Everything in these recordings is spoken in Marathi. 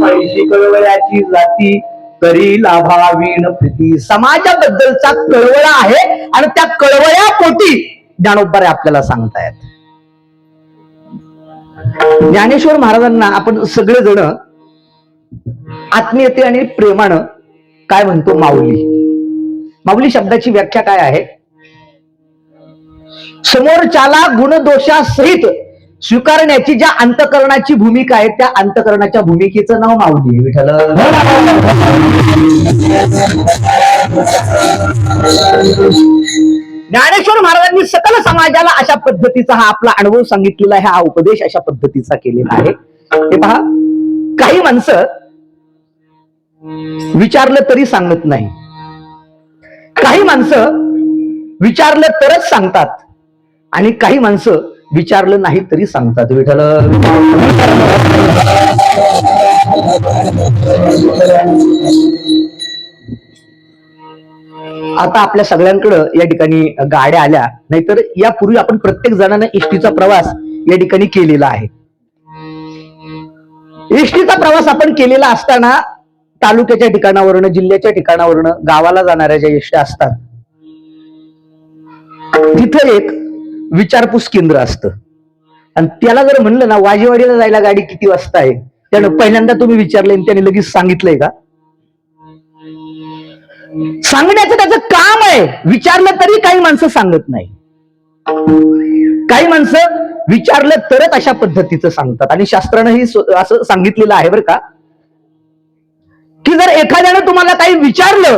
पैशी कळवळ्याची जाती तरी लाभावीन प्रीती. समाजाबद्दलचा कळवळा आहे आणि त्या कळवळ्या पोटी ज्ञानोबा आपल्याला सांगतायत. ज्ञानेश्वर महाराजांना आपण सगळेजण आत्मीयते आणि प्रेमानं काय म्हणतो? माऊली. माऊली शब्दाची व्याख्या काय आहे? समोरच्याला गुणदोषासहित स्वीकारण्याची ज्या अंतकरणाची भूमिका आहे त्या अंतकरणाच्या भूमिकेचं नाव माऊली. विठ्ठल. ज्ञानेश्वर महाराजांनी सकल समाजाला अशा पद्धतीचा हा आपला अनुभव सांगितलेला आहे, हा उपदेश अशा पद्धतीचा केलेला आहे. हे पहा, काही माणसं विचारलं तरी सांगत नाही, काही माणसं विचारलं तरच सांगतात आणि काही माणसं विचारलं नाही तरी सांगतात. विठ्ठल. आता आपल्या सगळ्यांकडं या ठिकाणी गाड्या आल्या, नाहीतर यापूर्वी आपण प्रत्येक जणांना एसटीचा प्रवास या ठिकाणी केलेला आहे. एसटीचा प्रवास आपण केलेला असताना तालुक्याच्या ठिकाणावरनं, जिल्ह्याच्या ठिकाणावरनं गावाला जाणाऱ्या ज्या एसटी असतात तिथं एक विचारपूस केंद्र असतं आणि त्याला जर म्हणलं ना वाजेवाडीला जायला गाडी किती वाजता आहे, त्यानं पहिल्यांदा तुम्ही विचारलंय आणि त्याने लगेच सांगितलंय का? सांगण्याचं त्याचं काम आहे. विचारलं तरी काही माणसं सांगत नाही, काही माणसं विचारलं तरच अशा पद्धतीचं सांगतात. आणि शास्त्रानंही असं सांगितलेलं आहे बरं का, की जर एखाद्यानं तुम्हाला काही विचारलं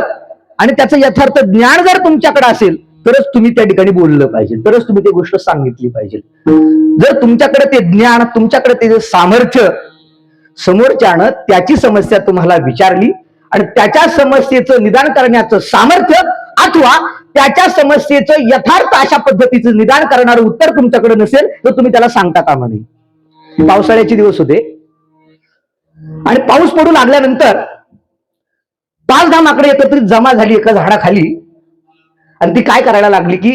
आणि त्याचं यथार्थ ज्ञान जर तुमच्याकडे असेल तरच तुम्ही त्या ठिकाणी बोललं पाहिजे, तरच तुम्ही ती गोष्ट सांगितली पाहिजे. जर तुमच्याकडे ते ज्ञान, तुमच्याकडे ते सामर्थ्य, समोरच्यानं त्याची समस्या तुम्हाला विचारली आणि त्याच्या समस्येचं निदान करण्याचं सामर्थ्य अथवा त्याच्या समस्येचं यथार्थ अशा पद्धतीचं निदान करणारं उत्तर तुमच्याकडे नसेल तर तुम्ही त्याला सांगता कामा नये. पावसाळ्याचे दिवस होते आणि पाऊस पडू लागल्यानंतर 5-10 माकडे एकत्रित जमा झाली एका झाडाखाली आणि ती काय करायला लागली की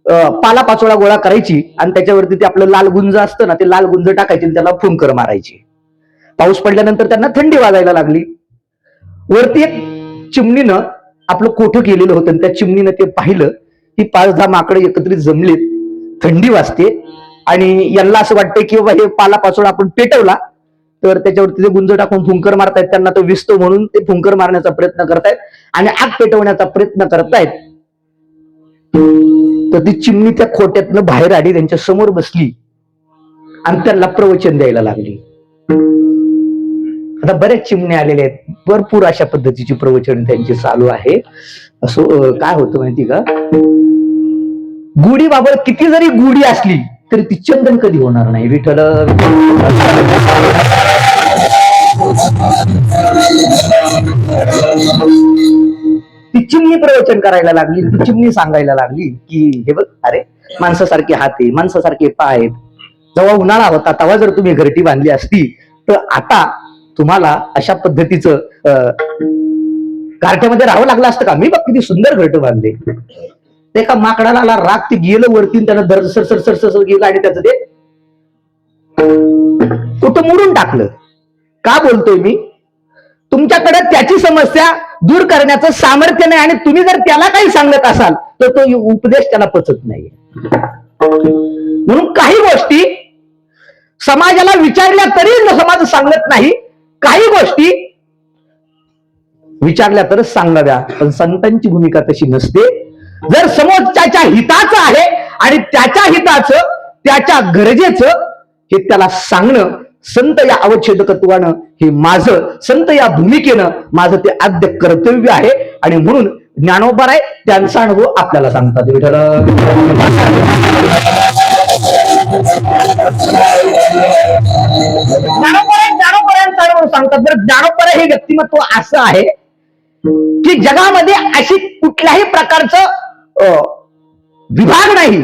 पाला पाचोळा गोळा करायची आणि त्याच्यावरती ते आपलं लाल गुंज असतं ना, ते लाल गुंज टाकायचे आणि त्याला फुंकर मारायची. पाऊस पडल्यानंतर त्यांना थंडी वाजायला लागली. वरती एक चिमणीनं आपलं कोठं केलेलं होतं, त्या चिमणीनं ते पाहिलं की 5-10 माकडे एकत्रित जमलेत, थंडी वाजते आणि यांना असं वाटतंय की बाबा हे पाला पाचोळा आपण पेटवला तर त्याच्यावरती ते गुंज टाकून फुंकर मारतायत, त्यांना तो विसतो म्हणून ते फुंकर मारण्याचा प्रयत्न करतायत आणि आग पेटवण्याचा प्रयत्न करतायत. तर ती चिमणी त्या खोट्यातनं बाहेर आली, त्यांच्या समोर बसली आणि त्यांना प्रवचन द्यायला लागली. आता बऱ्याच चिमण्या आलेल्या आहेत, भरपूर अशा पद्धतीची प्रवचन त्यांची चालू आहे. असं काय होतं माहिती का, गुढी बाबत किती जरी गुढी असली तरी ती चंदन कधी होणार नाही. विठ्ठल. ती चिमणी प्रवचन करायला लागली, ती चिमणी सांगायला लागली की हे बघ, अरे माणसासारखे हात आहे, माणसासारखे पाय आहेत. जेव्हा उन्हाळा होता तेव्हा जर तुम्ही घरटी बांधली असती तर आता तुम्हाला अशा पद्धतीचं गारठ्यामध्ये राहावं लागलं असतं का? मी बघ किती सुंदर घरट बांधले. एका माकडाला आला राग, ते गेलं वरती, त्यानं दर सर गेलं आणि त्याचं ते कुठं मोडून टाकलं. का बोलतोय मी? तुमच्याकडे त्याची समस्या दूर करण्याचं सामर्थ्य नाही आणि तुम्ही जर त्याला काही सांगत असाल तर तो उपदेश त्याला पचत नाही. म्हणून काही गोष्टी समाजाला विचारल्या तरी समाज सांगत नाही, काही गोष्टी विचारल्या तरच सांगाव्या. पण संतांची भूमिका तशी नसते. जर समोरच्याच्या हिताचं आहे आणि त्याच्या हिताचं, त्याच्या गरजेचं हे त्याला सांगणं, संत या अवच्छेदकत्वानं हे माझं, संत या भूमिकेनं माझं ते आद्य कर्तव्य आहे. आणि म्हणून ज्ञानोबा आहे त्यांचा अनुभव आपल्याला सांगतात. ज्ञानोबा सांगतात. बरं, ज्ञानोबा हे व्यक्तिमत्व असं आहे की जगामध्ये अशी कुठल्याही प्रकारचं विभाग नाही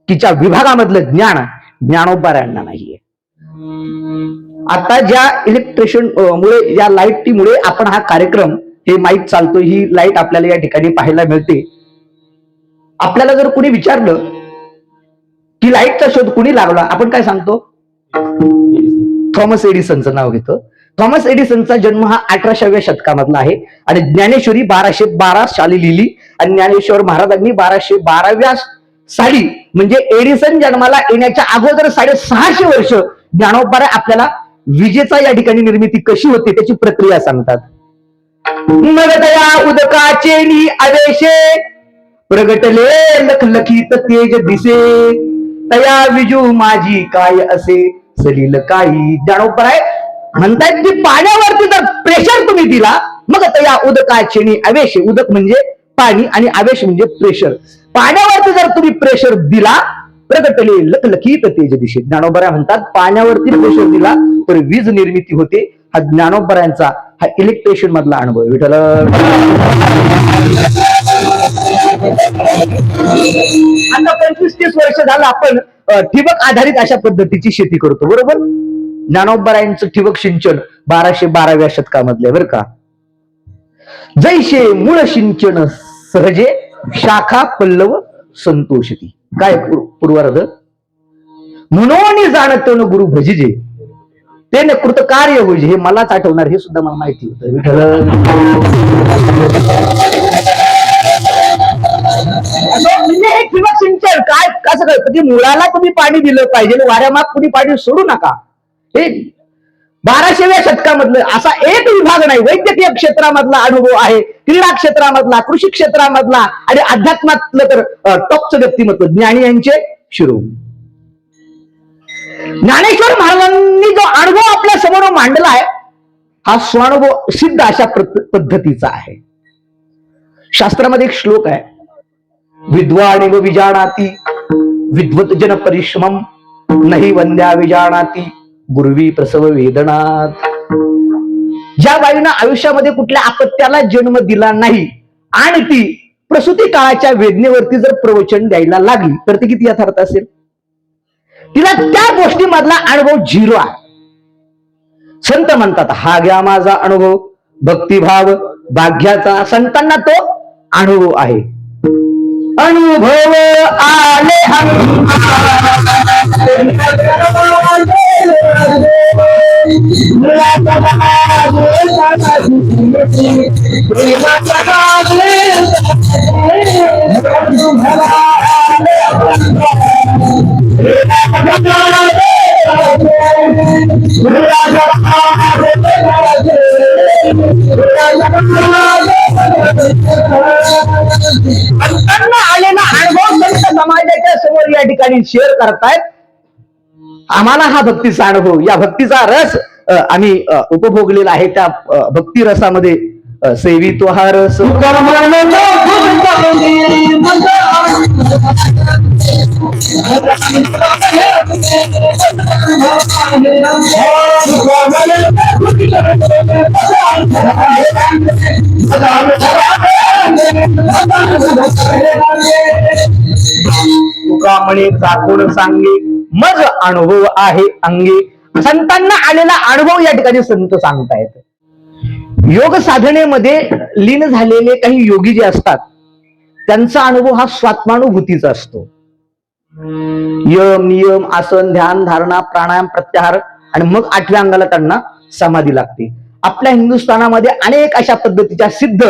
की ज्या विभागामधलं ज्ञान ज्ञानोबा यांना नाहीये. आता ज्या इलेक्ट्रिशियन मुळे, या लाईटमुळे आपण हा कार्यक्रम, हे माईक चालतो, ही लाईट आपल्याला या ठिकाणी पाहायला मिळते. आपल्याला जर कुणी विचारलं की लाईटचा शोध कुणी लावला, आपण काय सांगतो? थॉमस एडिसनचं नाव घेतो. थॉमस एडिसनचा जन्म हा 18व्या शतकामधला आहे आणि ज्ञानेश्वरी 1212 साली लिहिली आणि ज्ञानेश्वर महाराजांनी 1212व्या साली म्हणजे एडिसन जन्माला येण्याच्या अगोदर 650 वर्ष ज्ञानोबा आपल्याला विजेचा या ठिकाणी निर्मिती कशी होते त्याची प्रक्रिया सांगतात. मग तया उदकाचे नी आवेशे प्रगटले लखलखीत तेज दिसे तया विजू माझी काय असे सलील काही. ज्ञानोबा आहे म्हणतात की पाण्यावरती जर प्रेशर तुम्ही दिला मग तया उदकाचे नी आवेशे, उदक म्हणजे पाणी आणि आवेश म्हणजे प्रेशर, पाण्यावरती जर तुम्ही प्रेशर दिला प्रगटले लखलखीत तेज दिशे. ज्ञानोबा म्हणतात पाण्यावरती प्रेशर दिला तर वीज निर्मिती होते. हा ज्ञानोबरांचा हा इलेक्ट्रिशियन मधला अनुभव. विठ्ठल आता 25-30 वर्ष झालं आपण ठिबक आधारित अशा पद्धतीची शेती करतो, बरोबर. ज्ञानोबरांचं ठिबक सिंचन 1212व्या शतकामधले बरं का. जैसे मूळ सिंचन सहजे शाखा पल्लव संतोषती. काय पूर्वार्ध. म्हणून जाणत न गुरु भजिजे ते न कृत कार्य होईजे. हे मलाच आठवणार, हे सुद्धा मला माहिती होतं. विठ्ठल म्हणजे हे ठिबक सिंचन काय कसं कळतं की मुळाला तुम्ही पाणी दिलं पाहिजे, वाऱ्यामाग तुम्ही पाणी सोडू नका. हे 1200व्या शतकामधलं असा एक विभाग नाही. वैद्यकीय क्षेत्रामधला अनुभव आहे, क्रीडा क्षेत्रामधला, कृषी क्षेत्रामधला आणि अध्यात्मातलं तर टॉपचं व्यक्तिमत्व ज्ञानी यांचे शिरो. ज्ञानेश्वर महाराजांनी जो अनुभव आपल्या समोर मांडला आहे हा स्वानुभव सिद्ध अशा पद्धतीचा आहे. शास्त्रामध्ये एक श्लोक आहे, विद्वान व विजानाती विद्वत जन परिश्रमम नाही वंद्या विजानाती गुरुवी प्रसव वेदनात. ज्या बाईनं आयुष्यामध्ये कुठल्या अपत्याला जन्म दिला नाही आणि ती प्रसूती काळाच्या वेदनेवरती जर प्रवचन द्यायला लागली तर ती किती यथार्थ असेल. तिला त्या गोष्टीमधला अनुभव 0 आहे. संत म्हणतात हा घ्या माझा अनुभव भक्तिभाव भाग्याचा. संतांना तो अनुभव आहे. अनुभव आले आलेला अनुभव संत समाजाच्या समोर या ठिकाणी शेअर करतायत. आम्हाला हा भक्तीचा अनुभव, या भक्तीचा रस आम्ही उपभोगलेला आहे. त्या भक्ती रसामध्ये सेवितो हा रस तुका म्हणे चाकून सांगे मज अनुभव आहे अंगे. संतांना आलेला अनुभव या ठिकाणी संत सांगतायत. योग साधनेमध्ये लीन झालेले काही योगी जे असतात त्यांचा अनुभव हा स्वात्मानुभूतीचा असतो. यम नियम आसन ध्यान धारणा प्राणायाम प्रत्याहार आणि मग 8व्या अंगाला त्यांना समाधी लागते. आपल्या हिंदुस्थानामध्ये अनेक अशा पद्धतीच्या सिद्ध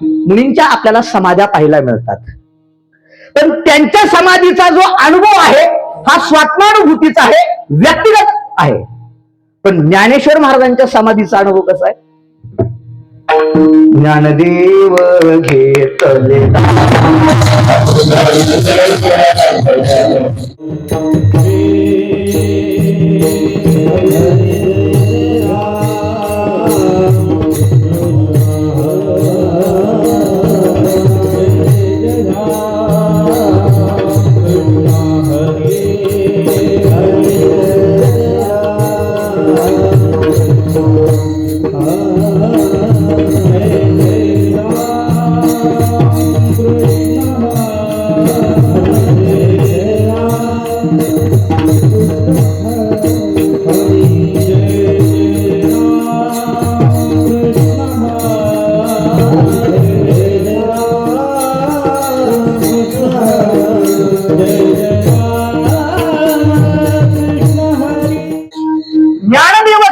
मुनींच्या आपल्याला समाध्या पाहायला मिळतात. पण त्यांच्या समाधीचा जो अनुभव आहे हा स्वात्मानुभूतीचा आहे, व्यक्तिगत आहे. पण ज्ञानेश्वर महाराजांच्या समाधीचा अनुभव कसा आहे. ज्ञानदेव घेतले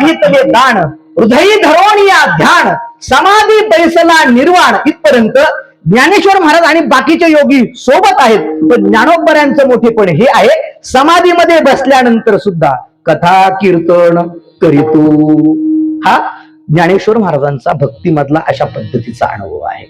मागितले दान, हृदयी धरोनिया ध्यान, समाधी बैसला निर्वाण. इथपर्यंत ज्ञानेश्वर महाराज आणि बाकीचे योगी सोबत आहेत. पण ज्ञानोबऱ्यांचं मोठेपण हे आहे, समाधीमध्ये बसल्यानंतर सुद्धा कथा कीर्तन करीतो. हा ज्ञानेश्वर महाराजांचा भक्तीमधला अशा पद्धतीचा अनुभव आहे.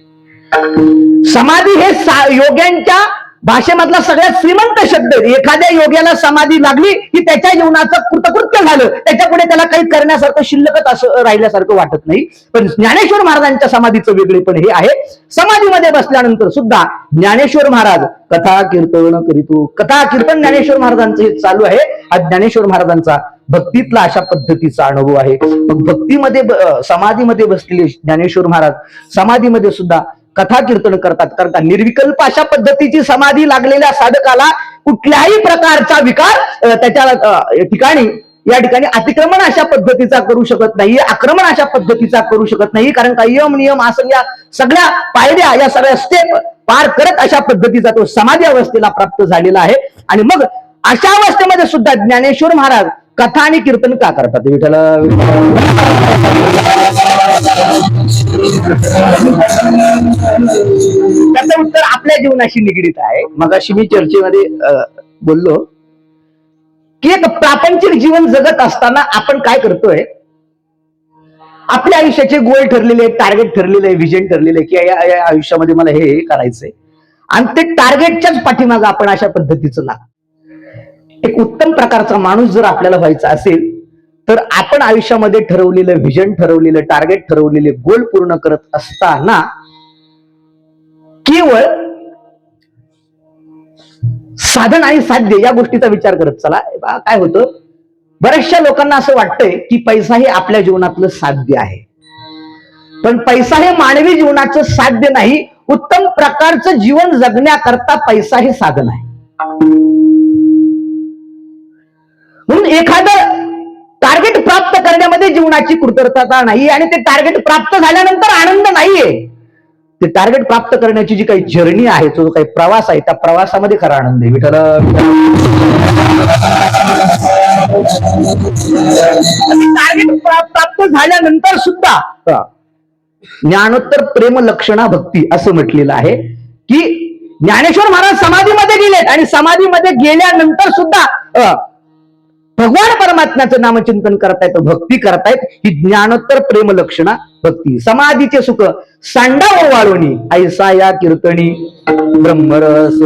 समाधी हे योग्यांच्या भाषेमधला सगळ्यात श्रीमंत शब्द. एखाद्या योग्याला समाधी लागली की त्याच्या जीवनाचं कृतकृत्य झालं, त्याच्यापुढे त्याला काही करण्यासारखं शिल्लकच असं राहिल्यासारखं वाटत नाही. पण ज्ञानेश्वर महाराजांच्या समाधीचं वेगळेपण हे आहे, समाधीमध्ये बसल्यानंतर सुद्धा ज्ञानेश्वर महाराज कथा कीर्तन करीतो. कथा कीर्तन ज्ञानेश्वर महाराजांचं हे चालू आहे. हा ज्ञानेश्वर महाराजांचा भक्तीतला अशा पद्धतीचा अनुभव आहे. मग भक्तीमध्ये समाधीमध्ये बसलेले ज्ञानेश्वर महाराज समाधीमध्ये सुद्धा कथा कीर्तन करतात. करता निर्विकल्प अशा पद्धतीची समाधी लागलेल्या साधकाला कुठल्याही प्रकारचा विकार त्याच्या ठिकाणी या ठिकाणी अतिक्रमण अशा पद्धतीचा करू शकत नाही, आक्रमण अशा पद्धतीचा करू शकत नाही. कारण का यम नियम आसन या सगळ्या पायऱ्या, या सगळ्या स्टेप पार करत अशा पद्धतीचा तो समाधी अवस्थेला प्राप्त झालेला आहे. आणि मग अशा अवस्थेमध्ये सुद्धा ज्ञानेश्वर महाराज कथा आणि कीर्तन का करतात? विठ्ठल त्याचं उत्तर आपल्या जीवनाशी निगडीत आहे. मगाशी मी चर्चेमध्ये बोललो की एक प्रापंचिक जीवन जगत असताना आपण काय करतोय, आपल्या आयुष्याचे गोल ठरलेले, टार्गेट ठरलेले, विजन ठरलेले की या आयुष्यामध्ये मला हे करायचंय, आणि ते टार्गेटच्याच पाठीमागे आपण अशा पद्धतीचं ना एक उत्तम प्रकारचा माणूस जर आपल्याला व्हायचा असेल तर आपण आयुष्यामध्ये ठरवलेलं विजन, ठरवलेलं टार्गेट, ठरवलेले गोल पूर्ण करत असताना केवळ साधन आणि साध्य या गोष्टीचा विचार करत चला. काय होतं, बऱ्याचशा लोकांना असं वाटतंय की पैसा हे आपल्या जीवनातलं साध्य आहे. पण पैसा हे मानवी जीवनाचं साध्य नाही. उत्तम प्रकारचं जीवन जगण्याकरता पैसा हे साधन आहे. म्हणून एखादं टार्गेट प्राप्त करण्यामध्ये जीवनाची कृतज्ञता नाही, आणि ते टार्गेट प्राप्त झाल्यानंतर आनंद नाहीये. ते टार्गेट प्राप्त करण्याची जी काही जर्नी आहे, जो काही प्रवास आहे, त्या प्रवासामध्ये खरा आनंद आहे. विठ्ठल टार्गेट प्राप्त झाल्यानंतर सुद्धा ज्ञानोत्तर प्रेम लक्षणा भक्ती असं म्हटलेलं आहे की ज्ञानेश्वर महाराज समाधीमध्ये गेलेत, आणि समाधीमध्ये गेल्यानंतर सुद्धा भगवान परमात्म्याचं नामचिंतन करतायत, भक्ती करतायत. ही ज्ञानोत्तर प्रेम लक्षणा भक्ती. समाधीचे सुख सांडावर वाळवणी ऐसा या कीर्तनी ब्रह्मरस.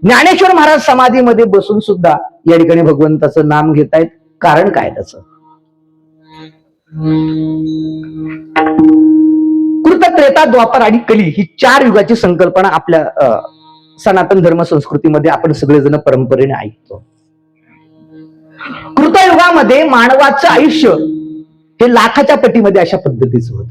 ज्ञानेश्वर महाराज समाधीमध्ये बसून सुद्धा या ठिकाणी भगवंताचं नाम घेतायत. कारण काय त्याचं? कृत, त्रेता, द्वापर आणि कली ही 4 युगाची संकल्पना आपल्या सनातन धर्म संस्कृतीमध्ये आपण सगळेजण परंपरेने ऐकतो. कृतयुगामध्ये मानवाचं आयुष्य हे लाखाच्या पटीमध्ये अशा पद्धतीचं होतं,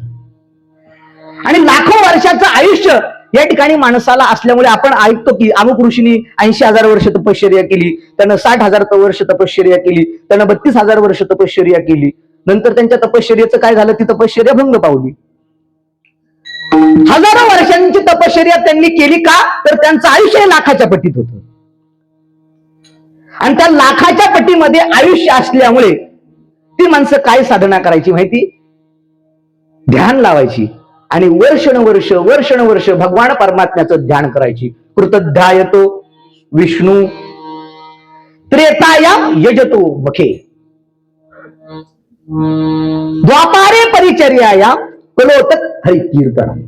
आणि लाखो वर्षाचं आयुष्य या ठिकाणी माणसाला असल्यामुळे आपण ऐकतो की अमुक ऋषींनी 80,000 वर्ष तपश्चर्या केली, त्यानं 60,000 वर्ष तपश्चर्या केली, त्यानं 32,000 वर्ष तपश्चर्या केली. नंतर त्यांच्या तपश्चर्याचं काय झालं? ती तपश्चर्या भंग पावली. हजारो वर्षांची तपश्चर्या त्यांनी केली का? तर त्यांचं आयुष्य लाखाच्या पटीत होतं, आणि त्या लाखाच्या पटीमध्ये आयुष्य असल्यामुळे ती माणसं काय साधना करायची माहिती? ध्यान लावायची, आणि वर्षानुवर्ष भगवान परमात्म्याचं ध्यान करायची. कृतध्यायतो विष्णू त्रेताया यजतो मखे, द्वापारे परिचर्याया कलोतक हरिकीर्तन.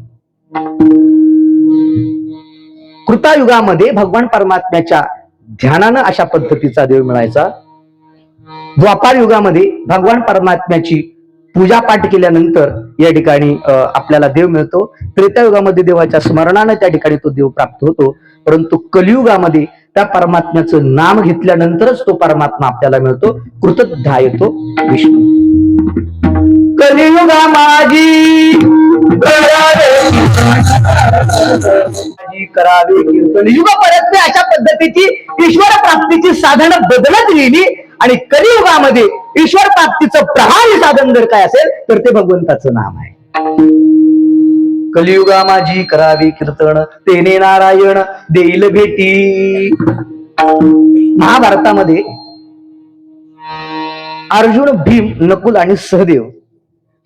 कृतायुगामध्ये भगवान परमात्म्याच्या ध्यानानं अशा पद्धतीचा देव मिळायचा. द्वापार युगामध्ये भगवान परमात्म्याची पूजा पाठ केल्यानंतर या ठिकाणी आपल्याला देव मिळतो. त्रेतायुगामध्ये देवाच्या स्मरणानं त्या ठिकाणी तो देव प्राप्त होतो. परंतु कलियुगामध्ये त्या परमात्म्याचं नाम घेतल्यानंतरच तो परमात्मा आपल्याला मिळतो. कृतध्यायतो विष्णू. कलियुगा माझी करावे कीर्तन. युग परत अशा पद्धतीची ईश्वर प्राप्तीची साधनं बदलत गेली, आणि कलियुगामध्ये ईश्वर प्राप्तीचं प्रभावी साधन जर काय असेल तर ते भगवंताचं नाम आहे. कलियुगा माझी करावी कीर्तन, तेने नारायण देईल भेटी. महाभारतामध्ये अर्जुन, भीम, नकुल आणि सहदेव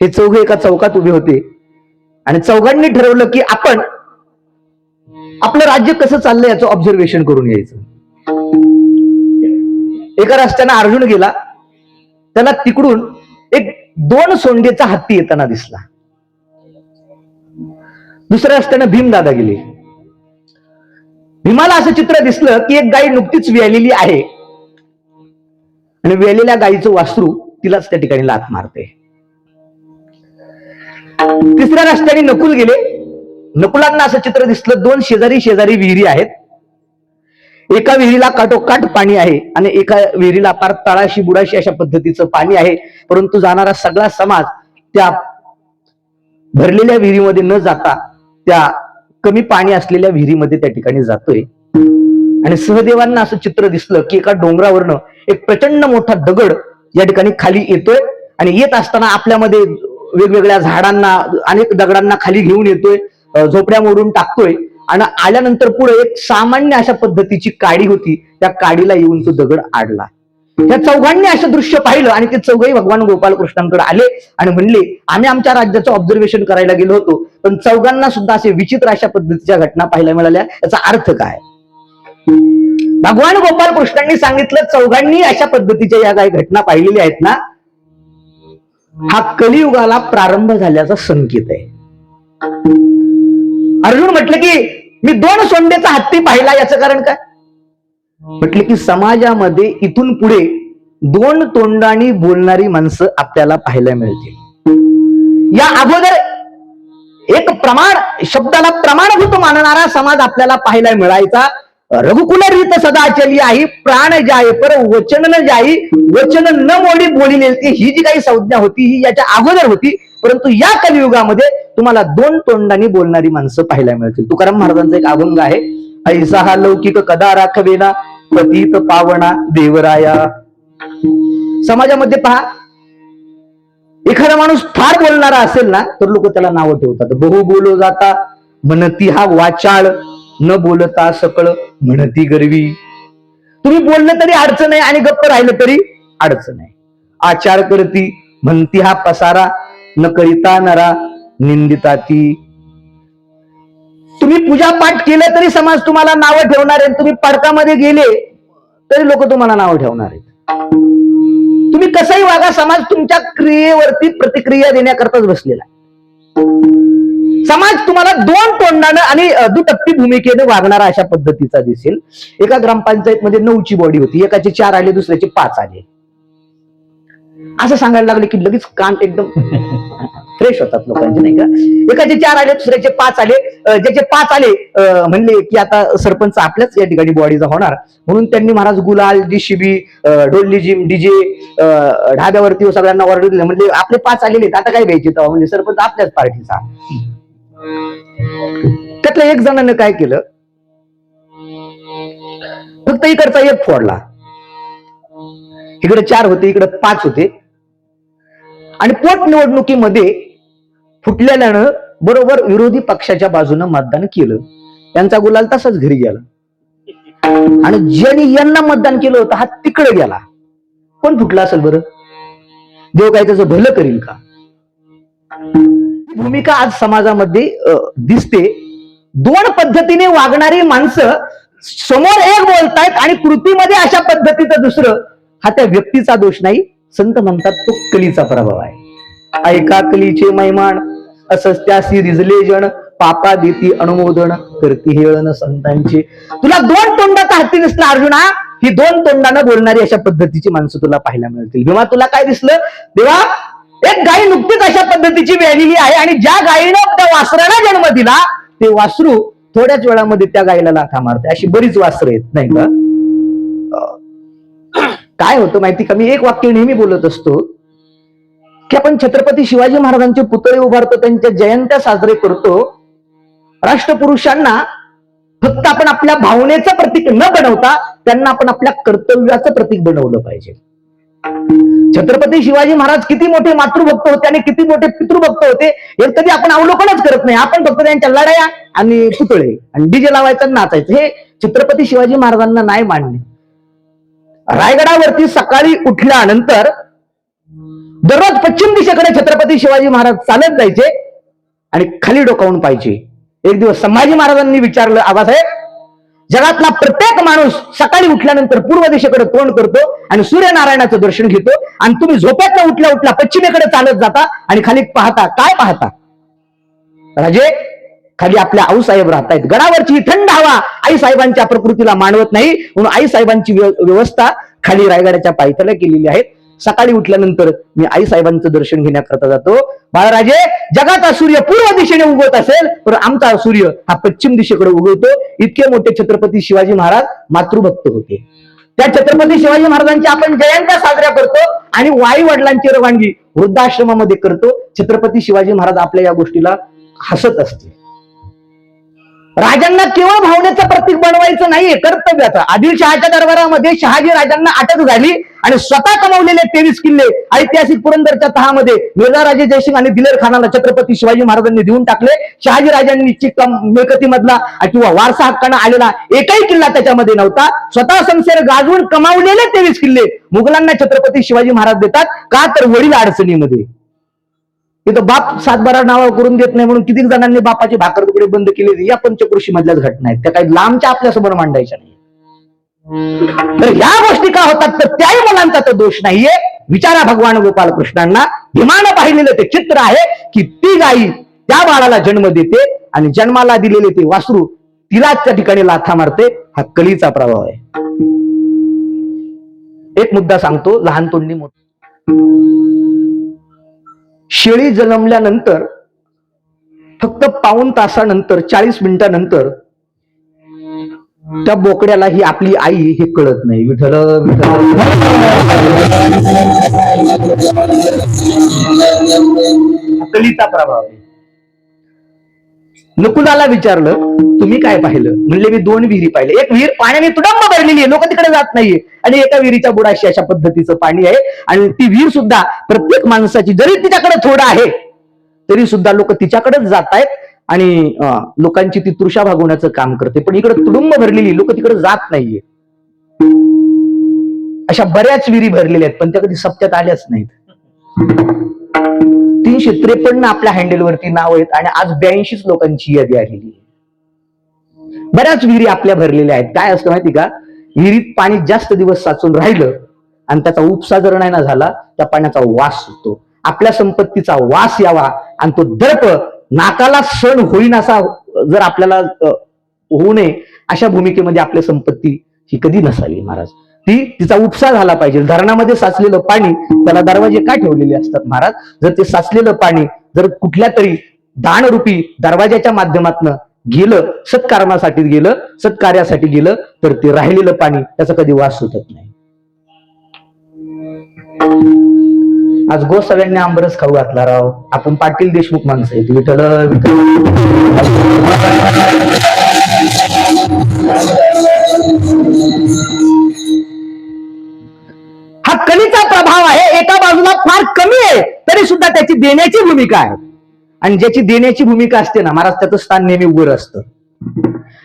हे चौघे एका चौकात उभे होते आणि चौघांनी ठरवलं की आपण आपलं राज्य कसं चाललंय याचं ऑब्झर्वेशन करून यायचं. एका रस्त्यानं अर्जुन गेला, त्याला तिकडून एक 2 सोंडेचा हत्ती येताना दिसला. दुसऱ्या रस्त्यानं भीम दादा गेले. भीमाला असं चित्र दिसलं की एक गाय नुकतीच व्यालेली आहे आणि व्यालेल्या गायीचं वासरू तिलाच त्या ठिकाणी लाथ मारते. तिसऱ्या रस्त्याने नकुल गेले. नकुलांना असं चित्र दिसलं 2 शेजारी शेजारी विहिरी आहेत. एका विहिरीला काठोकाठ पाणी आहे आणि एका विहिरीला पार तळाशी बुडाशी अशा पद्धतीचं पाणी आहे. परंतु जाणारा सगळा समाज त्या भरलेल्या विहिरीमध्ये न जाता त्या कमी पाणी असलेल्या विहिरीमध्ये त्या ठिकाणी जातोय. आणि सहदेवांना असं चित्र दिसलं की एका डोंगरावरनं एक प्रचंड मोठा दगड या ठिकाणी खाली येतोय आणि येत असताना आपल्यामध्ये वेगवेगळ्या झाडांना अनेक दगडांना खाली घेऊन येतोय, झोपड्या मोडून टाकतोय आणि आल्यानंतर पुढे एक सामान्य अशा पद्धतीची काडी होती, त्या काडीला येऊन तो दगड आडला. या चौघांनी असं दृश्य पाहिलं आणि ते चौघही भगवान गोपालकृष्णांकडे आले आणि म्हणले, आम्ही आमच्या राज्याचं ऑब्झर्वेशन करायला गेलो होतो, पण चौघांना सुद्धा असे विचित्र अशा पद्धतीच्या घटना पाहायला मिळाल्या, याचा अर्थ काय? भगवान गोपालकृष्णांनी सांगितलं, चौघांनी अशा पद्धतीच्या या काही घटना पाहिलेल्या आहेत ना, हा कलियुगाला प्रारंभ झाल्याचा संकेत आहे. अर्जुन म्हटलं की मी 2 सोंडेचा हत्ती पाहिला, याचं कारण काय? म्हटलं की समाजामध्ये इथून पुढे 2 तोंडांनी बोलणारी माणसं आपल्याला पाहायला मिळतील. या अगोदर एक प्रमाण शब्दाला प्रमाणभूत मानणारा समाज आपल्याला पाहायला मिळायचा. रघुकुल रीत सदा चली आहे, प्राण जाय पर वचन न जाई, वचन न मोडी बोली, ही जी काही संज्ञा होती ही याच्या अगोदर होती. परंतु या कलियुगामध्ये तुम्हाला 2 तोंडांनी बोलणारी माणसं पाहायला मिळतील. तुकाराम महाराजांचा एक अभंग आहे, ऐसा हा लौकिक कदा राखवेना, पतित पावना देवराया. समाजामध्ये पहा, एखादा माणूस फार बोलणारा असेल ना तर लोक त्याला नावं ठेवतात. बहु बोलो जाता म्हणती हा वाचाळ, न बोलता सकळ म्हणती गरवी. तुम्ही बोललं तरी अडचण आहे आणि गप्प राहिलं तरी अडचण आहे. आचार करती म्हणती हा पसारा, न करिता नरा निंदिता ती. तुम्ही पूजा पाठ केलं तरी समाज तुम्हाला नावं ठेवणार आहे. तुम्ही पार्कामध्ये गेले तरी लोक तुम्हाला नावं ठेवणार आहेत. तुम्ही कसंही वागा, समाज तुमच्या क्रियेवरती प्रतिक्रिया देण्याकरताच बसलेला. समाज तुम्हाला 2 तोंडानं आणि दुटप्पी भूमिकेने वागणारा अशा पद्धतीचा दिसेल. एका ग्रामपंचायत मध्ये 9ची बॉडी होती, एकाचे 4 आले, दुसऱ्याचे 5 आले. असं सांगायला लागले की लगेच कान एकदम फ्रेश होतात लोकांचे, नाही का? एकाचे 4 आले, दुसऱ्याचे 5 आले. ज्याचे 5 आले म्हणले की आता सरपंच आपल्याच या ठिकाणी बॉडीचा होणार, म्हणून त्यांनी महाराज गुलाल, JCB, ढोललेजिम, DJ ढाब्यावरती सगळ्यांना ऑर्डर दिले. म्हणजे आपले 5 आलेले आता काय घ्यायचे तेव्हा, म्हणजे सरपंच आपल्याच पार्टीचा. त्यातल्या एक जणांनी काय केलं, फक्त इकडचा एक फोडला. इकडे 4 होते, इकडे 5 होते आणि पोटनिवडणुकीमध्ये फुटलेल्यानं बरोबर विरोधी पक्षाच्या बाजूने मतदान केलं. त्यांचा गुलाल तसाच घरी गेला आणि ज्यांनी यांना मतदान केलं होतं हा तिकडे गेला. कोण फुटला असेल बरं? देव काय त्याचं भलं करील का? भूमिका आज समाजामध्ये दिसते. 2 पद्धतीने वागणारी माणसं समोर एक बोलतायत आणि कृतीमध्ये अशा पद्धतीचं दुसरं. हा त्या व्यक्तीचा दोष नाही, संत म्हणतात तो कलीचा प्रभाव आहे. ऐका कलीचे मैमान, असंच त्यासी रिजले जण, पापा देती अनुमोदन, करती हेळण संतांचे. तुला 2 तोंडाचा हत्ती दिसला अर्जुना, ही 2 तोंडानं बोलणारी अशा पद्धतीची माणसं तुला पाहायला मिळतील. तेव्हा तुला काय दिसलं? तेव्हा एक गाय नुकतीच अशा पद्धतीची व्यालेली आहे आणि ज्या गायीनं त्या वासराला जन्म दिला ते वासरू थोड्याच वेळामध्ये त्या गायीला लाथा मारते. अशी बरीच वासरं आहेत, नाही का? काय होतं माहिती का, मी एक वाक्य नेहमी बोलत असतो की आपण छत्रपती शिवाजी महाराजांचे पुतळे उभारतो, त्यांच्या जयंत्या साजरे करतो. राष्ट्रपुरुषांना फक्त आपण आपल्या भावनेचं प्रतीक न बनवता त्यांना आपण आपल्या कर्तव्याचं प्रतीक बनवलं पाहिजे. छत्रपती शिवाजी महाराज किती मोठे मातृभक्त होते आणि किती मोठे पितृभक्त होते हे कधी आपण अवलोकनच करत नाही. आपण फक्त त्यांच्या लढाया आणि पुतळे आणि DJ लावायचं, नाचायचं, हे छत्रपती शिवाजी महाराजांना नाही मान्य. रायगडावरती सकाळी उठल्यानंतर दररोज पश्चिम दिशेकडे छत्रपती शिवाजी महाराज चालत जायचे आणि खाली डोकावून पाहिजे. एक दिवस संभाजी महाराजांनी विचारलं, आबासाहेब, जगातला प्रत्येक माणूस सकाळी उठल्यानंतर पूर्व दिशेकडे तोंड करतो आणि सूर्यनारायणाचं दर्शन घेतो, आणि तुम्ही झोपेतनं उठल्या उठल्या पश्चिमेकडे चालत जाता आणि खाली पाहता, काय पाहता? राजे, खाली आपल्या आऊसाहेब राहतायत. गडावरची थंड हवा आई साहेबांच्या प्रकृतीला मानवत नाही, म्हणून आई साहेबांची व्यवस्था खाली रायगडाच्या पायथ्याला केलेली आहे. सकाळी उठल्यानंतर मी आई साहेबांचं दर्शन घेण्याकरता जातो. बाळराजे, जगाचा सूर्य पूर्व दिशेने उगवत असेल तर आमचा सूर्य हा पश्चिम दिशेकडे उगवतो. इतके मोठे छत्रपती शिवाजी महाराज मातृभक्त होते. त्या छत्रपती शिवाजी महाराजांची आपण जयंत्या साजऱ्या करतो आणि वाई वडिलांची रवानगी वृद्धाश्रमामध्ये करतो. छत्रपती शिवाजी महाराज आपल्या या गोष्टीला हसत असते. राजांना केवळ भावनेचं प्रतीक बनवायचं नाहीये, कर्तव्याचं. आदिलशहाच्या दरबारामध्ये शहाजी राजांना अटक झाली आणि स्वतः कमावलेले 23 किल्ले ऐतिहासिक पुरंदरच्या तहामध्ये मिर्झाराजे जयसिंग आणि दिलेर खानाला छत्रपती शिवाजी महाराजांनी देऊन टाकले. शहाजी राजांनी मिळकतीमधला किंवा वारसा हक्कानं आलेला एकही किल्ला त्याच्यामध्ये नव्हता. स्वतः समशेर गाजवून कमावलेले 23 किल्ले मुघलांना छत्रपती शिवाजी महाराज देतात. का तर वडील अडचणीमध्ये. इथं बाप सातबारा नावा करून देत नाही म्हणून किती जणांनी बापाचे भाकर तुकडे बंद केले, या पंचक्रोशी मधल्याच घटना आहेत. त्या काही लांबच्या आपल्यासमोर मांडायच्या नाही. तर ह्या गोष्टी का होतात? तर त्याही मुलांचा तर दोष नाहीये. विचारा भगवान गोपाल कृष्णांना. भीमानं पाहिलेलं ते चित्र आहे की ती गाई त्या बाळाला जन्म देते आणि जन्माला दिलेले ते वासरू तिलाच त्या ठिकाणी लाथा मारते. हा कलीचा प्रभाव आहे. एक मुद्दा सांगतो, लहान तोंडी मोठा. शेळी जन्मल्यानंतर फक्त पाऊण तासानंतर 40 मिनिटानंतर त्या बोकड्याला ही आपली आई हे कळत नाही. विठ्ठल कलीचा प्रभाव आहे. नकुलाला विचारलं, तुम्ही काय पाहिलं? म्हणले, मी 2 विहिरी पाहिले. एक विहीर पाण्याने तुडंब भरलेली आहे, लोक तिकडे जात नाहीये, आणि एका विहिरीच्या बुडाशी अशा पद्धतीचं पाणी आहे. आणि ती विहीर सुद्धा प्रत्येक माणसाची, जरी तिच्याकडे थोडं आहे तरी सुद्धा लोक तिच्याकडेच जात आहेत आणि लोकांची ती तृषा भागवण्याचं काम करते. पण इकडे तुडुंब भरलेली, लोक तिकडे जात नाहीये. अशा बऱ्याच विहिरी भरलेल्या आहेत, पण त्या कधी सप्त्यात आल्याच नाहीत. 353 आपल्या हँडलवरती नाव आहेत आणि आज 82 लोकांची यादी आलेली आहे. बऱ्याच विहिरी आपल्या भरलेल्या आहेत. काय असतं माहिती का? विहिरीत पाणी जास्त दिवस साचून राहिलं आणि त्याचा उपसा जर नाही ना झाला, त्या पाण्याचा वास सुटतो. आपल्या संपत्तीचा वास यावा आणि तो दर्प नाकाला सण होईन असा जर आपल्याला होऊ नये, अशा भूमिकेमध्ये आपली संपत्ती ही कधी नसावी महाराज. तिचा उपसा झाला पाहिजे. धरणामध्ये साचलेलं पाणी, त्याला दरवाजे का ठेवलेले असतात महाराज? जर ते साचलेलं पाणी जर कुठल्या तरी दानरूपी दरवाजाच्या माध्यमातून गेलं, सत्कारणासाठी गेलं, सत्कार्यासाठी गेलं, तर ते राहिलेलं पाणी त्याचा कधी वास सुटत नाही. आज गोसाव्यांनी आंबरस खाऊ घातला राव. आपण पाटील देशमुख माणसं आहेत. विठ्ठल हा कलीचा प्रभाव आहे. एका बाजूला फार कमी आहे तरी सुद्धा त्याची देण्याची भूमिका आहे. आणि ज्याची देण्याची भूमिका असते ना महाराज, त्याचं स्थान नेहमी उभं असतं.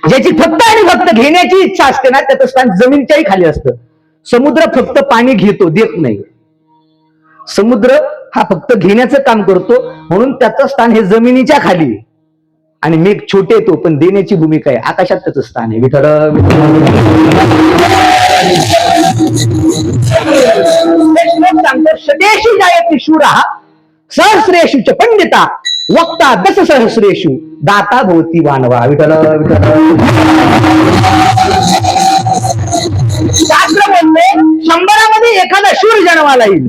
ज्याची फक्त आणि फक्त घेण्याची इच्छा असते ना, त्याचं स्थान जमिनीच्याही खाली असतं. समुद्र फक्त पाणी घेतो, देत नाही. समुद्र हा फक्त घेण्याचं काम करतो, म्हणून त्याचं स्थान हे जमिनीच्या खाली आहे. आणि मेघ छोटे येतो पण देण्याची भूमिका आहे. आकाशात त्याचं स्थान आहे. विठ्ठल सांगतो, सदेशी जायती शूरा सहस्रेषु च पंडिता वक्ता 10 सहस्रेषु दाता भोवती वानवा. विठ्ठल शास्त्र म्हणते 100मध्ये एखादा शूर जन्माला येईल,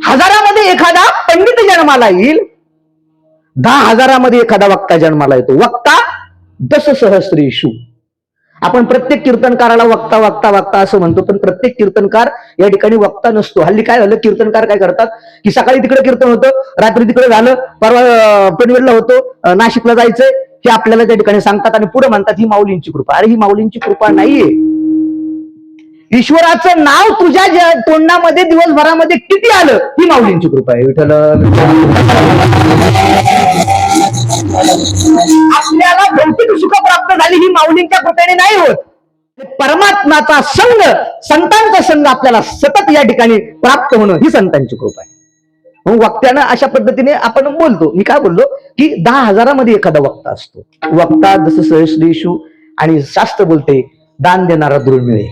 1000मध्ये एखादा पंडित जन्माला येईल, 10,000मध्ये एखादा वक्ता जन्माला येतो. वक्ता 10 सहस्रेषु. आपण प्रत्येक कीर्तनकाराला वक्ता वक्ता वक्ता असं म्हणतो, पण प्रत्येक कीर्तनकार या ठिकाणी वक्ता नसतो. हल्ली काय झालं, कीर्तनकार काय करतात की सकाळी तिकडे कीर्तन होतं, रात्री तिकडे झालं, परवा पनवेलला होतो, नाशिकला जायचंय, हे आपल्याला त्या ठिकाणी सांगतात आणि पुढे म्हणतात ही माऊलींची कृपा. अरे ही माऊलींची कृपा नाहीये. ईश्वराचं नाव तुझ्या तोंडामध्ये दिवसभरामध्ये किती आलं, ही माऊलींची कृपा आहे. विठ्ठल आपल्याला भौतिक सुख प्राप्त झाली, ही माऊलींच्या कृपेने नाही होत. परमात्माचा संग, संतांचा संग आपल्याला सतत या ठिकाणी प्राप्त होणं ही संतांची कृपा आहे. मग वक्त्यानं अशा पद्धतीने आपण बोलतो. मी काय बोललो की 10,000 एखादा वक्ता असतो. वक्ता जसं सहस्रेषु आणि शास्त्र बोलते दान देणारा दुर्मिळ आहे.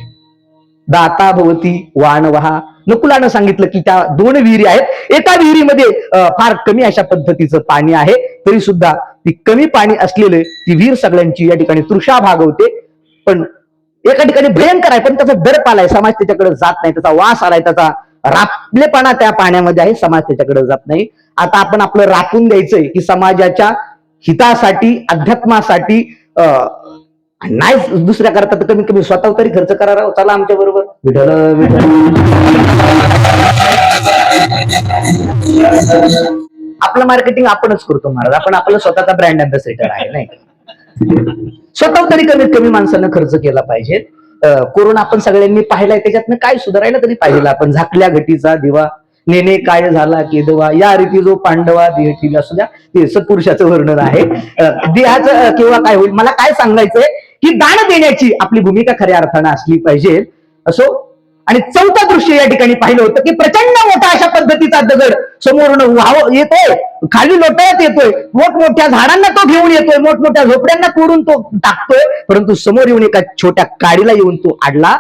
दाता भवती वाणवहा. नकुलानं सांगितलं की त्या 2 विहिरी आहेत. एका विहिरीमध्ये फार कमी अशा पद्धतीचं पाणी आहे, तरी सुद्धा ती कमी पाणी असलेले ती विहीर सगळ्यांची या ठिकाणी तृषा भागवते. पण एका ठिकाणी भयंकर आहे, पण त्याचा दर्प आलाय, समाज त्याच्याकडे जात नाही, त्याचा वास आलाय, त्याचा रापलेपणा त्या पाण्यामध्ये आहे, समाज त्याच्याकडे जात नाही. आता आपण आपलं राखून द्यायचंय की समाजाच्या हितासाठी, अध्यात्मासाठी नाही दुसऱ्या करता तर कमीत कमी स्वतः तरी खर्च करा राव. चला आमच्या बरोबर. विठ्ठल विठ्ठल. आपलं मार्केटिंग आपणच करतो महाराज. आपण आपलं स्वतःचा ब्रँड अँबॅसेडर आहे नाही. स्वतः तरी कमीत कमी माणसानं खर्च केला पाहिजे. कोरोना आपण सगळ्यांनी पाहिलाय, त्याच्यातनं काय सुधारायला तरी पाहिजे. आपण झाकल्या घटीचा दिवा नेने काय झाला केदवा, या रीती जो पांडवा देह असू द्या, ते सत्पुरुषाचं वर्णन आहे. देहाचं किंवा काय होईल, मला काय सांगायचंय की दान देण्याची आपली भूमिका खऱ्या अर्थानं असली पाहिजे. असो. आणि चौथं दृश्य या ठिकाणी पाहिलं होतं की प्रचंड मोठा अशा पद्धतीचा दगड समोरून वाव येतोय, खाली लोटत येतोय, मोठमोठ्या झाडांना तो घेऊन येतोय, मोठमोठ्या झोपड्यांना तोडून तो टाकतोय, परंतु समोर येऊन एका छोट्या काडीला येऊन तो आडला.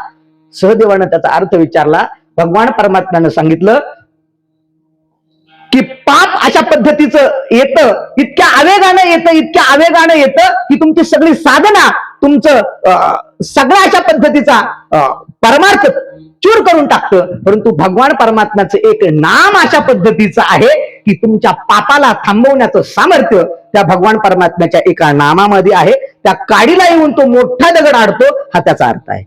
सहदेवानं त्याचा अर्थ विचारला. भगवान परमात्म्यानं सांगितलं की पाप अशा पद्धतीचं येतं, इतक्या आवेगानं येतं की तुमची सगळी साधना, तुमचं सगळ्या अशा पद्धतीचा परमार्थ चूर करून टाकतं. परंतु भगवान परमात्म्याचं एक नाम अशा पद्धतीचं आहे की तुमच्या पापाला थांबवण्याचं सामर्थ्य त्या भगवान परमात्म्याच्या एका नामामध्ये आहे. त्या काडीला येऊन तो मोठा दगड आडतो, हा त्याचा अर्थ आहे.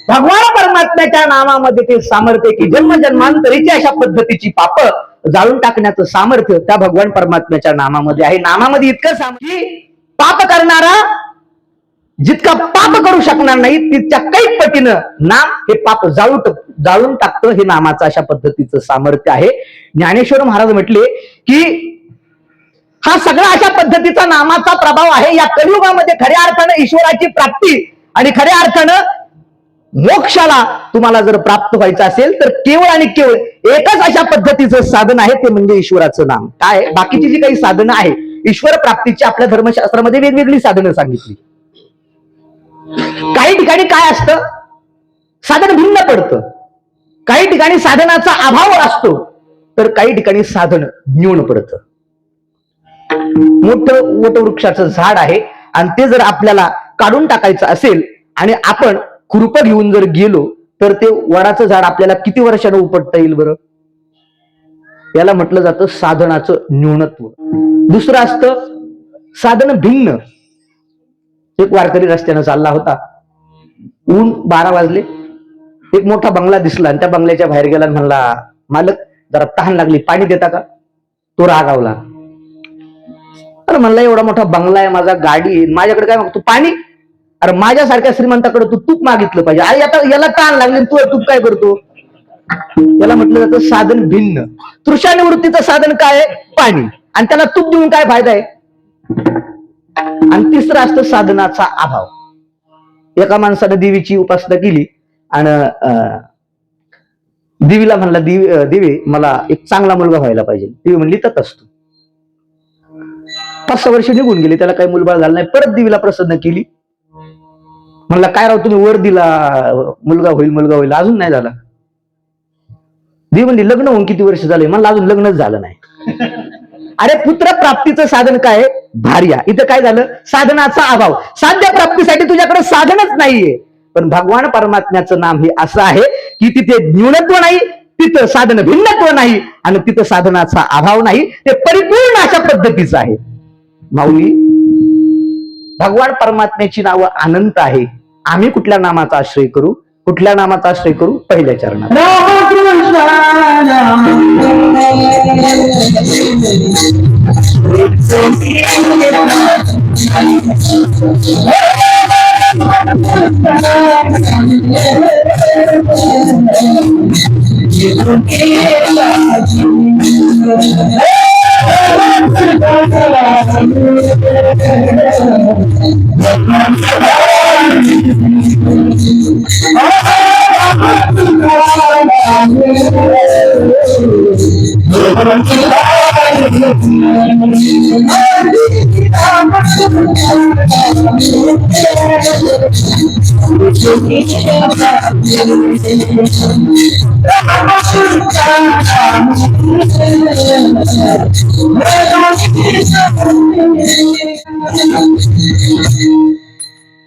भगवान परमात्म्याच्या नामामध्ये ते सामर्थ्य की जन्मजन्मांतरीची अशा पद्धतीची पाप जाळून टाकण्याचं सामर्थ्य त्या भगवान परमात्म्याच्या नामामध्ये आहे. नामामध्ये इतकं सामर्थ्य, पाप करणारा जितका पाप करू शकणार नाही तितक्या कैक पटीनं नाम हे पाप जाळून टाकतं. हे नामाचं अशा पद्धतीचं सामर्थ्य आहे. ज्ञानेश्वर महाराज म्हटले की हा सगळा अशा पद्धतीचा नामाचा प्रभाव आहे. या कलियुगामध्ये खऱ्या अर्थानं ईश्वराची प्राप्ती आणि खऱ्या अर्थानं मोक्षाला तुम्हाला जर प्राप्त व्हायचं असेल तर केवळ आणि केवळ एकच अशा पद्धतीचं साधन आहे, ते म्हणजे ईश्वराचं नाम. काय बाकीची जी काही साधनं आहे ईश्वर प्राप्तीची आपल्या धर्मशास्त्रामध्ये वेगवेगळी साधनं सांगितली. काही ठिकाणी काय असतं, साधन भिन्न पडतं. काही ठिकाणी साधनाचा अभाव असतो, तर काही ठिकाणी साधन न्यून पडतं. मोठं वटवृक्षाचं झाड आहे आणि ते जर आपल्याला काढून टाकायचं असेल आणि आपण खुरपं घेऊन जर गेलो तर ते वडाचं झाड आपल्याला किती वर्षानं उपटता येईल बरं? याला म्हटलं जातं साधनाचं न्यूनत्व. दुसरं असतं साधन भिन्न. एक वारकरी रस्त्यानं चालला होता, ऊन 12 वाजले, एक मोठा बंगला दिसला आणि त्या बंगल्याच्या बाहेर गेला आणि म्हणला, मालक जरा तहान लागली, पाणी देता का? तो रागावला. अरे म्हणला एवढा मोठा बंगला आहे, माझा गाडी, माझ्याकडे काय मागतो? पाणी. अरे माझ्यासारख्या श्रीमंताकडे तू तूप मागितलं पाहिजे. अरे आता याला तहान लागली, तू तूप काय करतो? याला म्हटलं जातं साधन भिन्न. तृषा निवृत्तीचं साधन काय आहे? पाणी. आणि त्याला तूप देऊन काय फायदा आहे? आणि तिसरं असतं साधनाचा अभाव. एका माणसानं देवीची उपासना केली आणि देवीला म्हणला, देवी मला एक चांगला मुलगा व्हायला पाहिजे. देवी म्हणली तथास्तु. 5-6 वर्ष निघून गेली, त्याला काही मुलबाळ झालं नाही. परत देवीला प्रसन्न केली, म्हणला काय राव तुम्ही वर दिला, मुलगा होईल, अजून नाही झाला. देवी म्हणली लग्न होऊन किती वर्ष झाले? म्हणलं अजून लग्नच झालं नाही. अरे पुत्र प्राप्तीचं साधन काय? भार्या. इथं काय झालं? साधनाचा अभाव. साध्य प्राप्तीसाठी तुझ्याकडे साधनच नाहीये, पण भगवान परमात्म्याचं नाम हे असं आहे की तिथे न्यूनत्व नाही, तिथं साधन भिन्नत्व नाही आणि तिथं साधनाचा अभाव नाही, ते परिपूर्ण अशा पद्धतीचं आहे. माऊली, भगवान परमात्म्याची नावं अनंत आहे. आम्ही कुठल्या नामाचा आश्रय करू? कुठल्या नामाचा आश्रय करू? पहिल्या चरणात.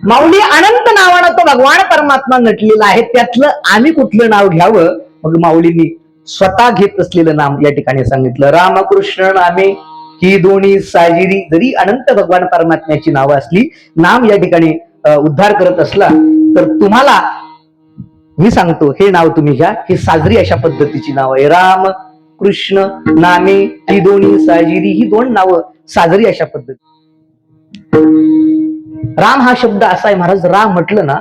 माऊली, अनंत नावानं तो भगवान परमात्मा नटलेला आहे, त्यातलं आम्ही कुठलं नाव घ्यावं? मग माऊलींनी स्वतः घेत असलेलं नाम या ठिकाणी सांगितलं. रामकृष्ण नामे ही दोन्ही साजिरी. जरी अनंत भगवान परमात्म्याची नावं असली, नाम या ठिकाणी उद्धार करत असला, तर तुम्हाला मी सांगतो, हे नाव तुम्ही घ्या. ही साजरी अशा पद्धतीची नाव आहे. राम कृष्ण नामे ही दोन्ही साजिरी. ही दोन नावं साजरी अशा पद्धती. राम हा शब्द असा आहे महाराज, रा म्हटलं ना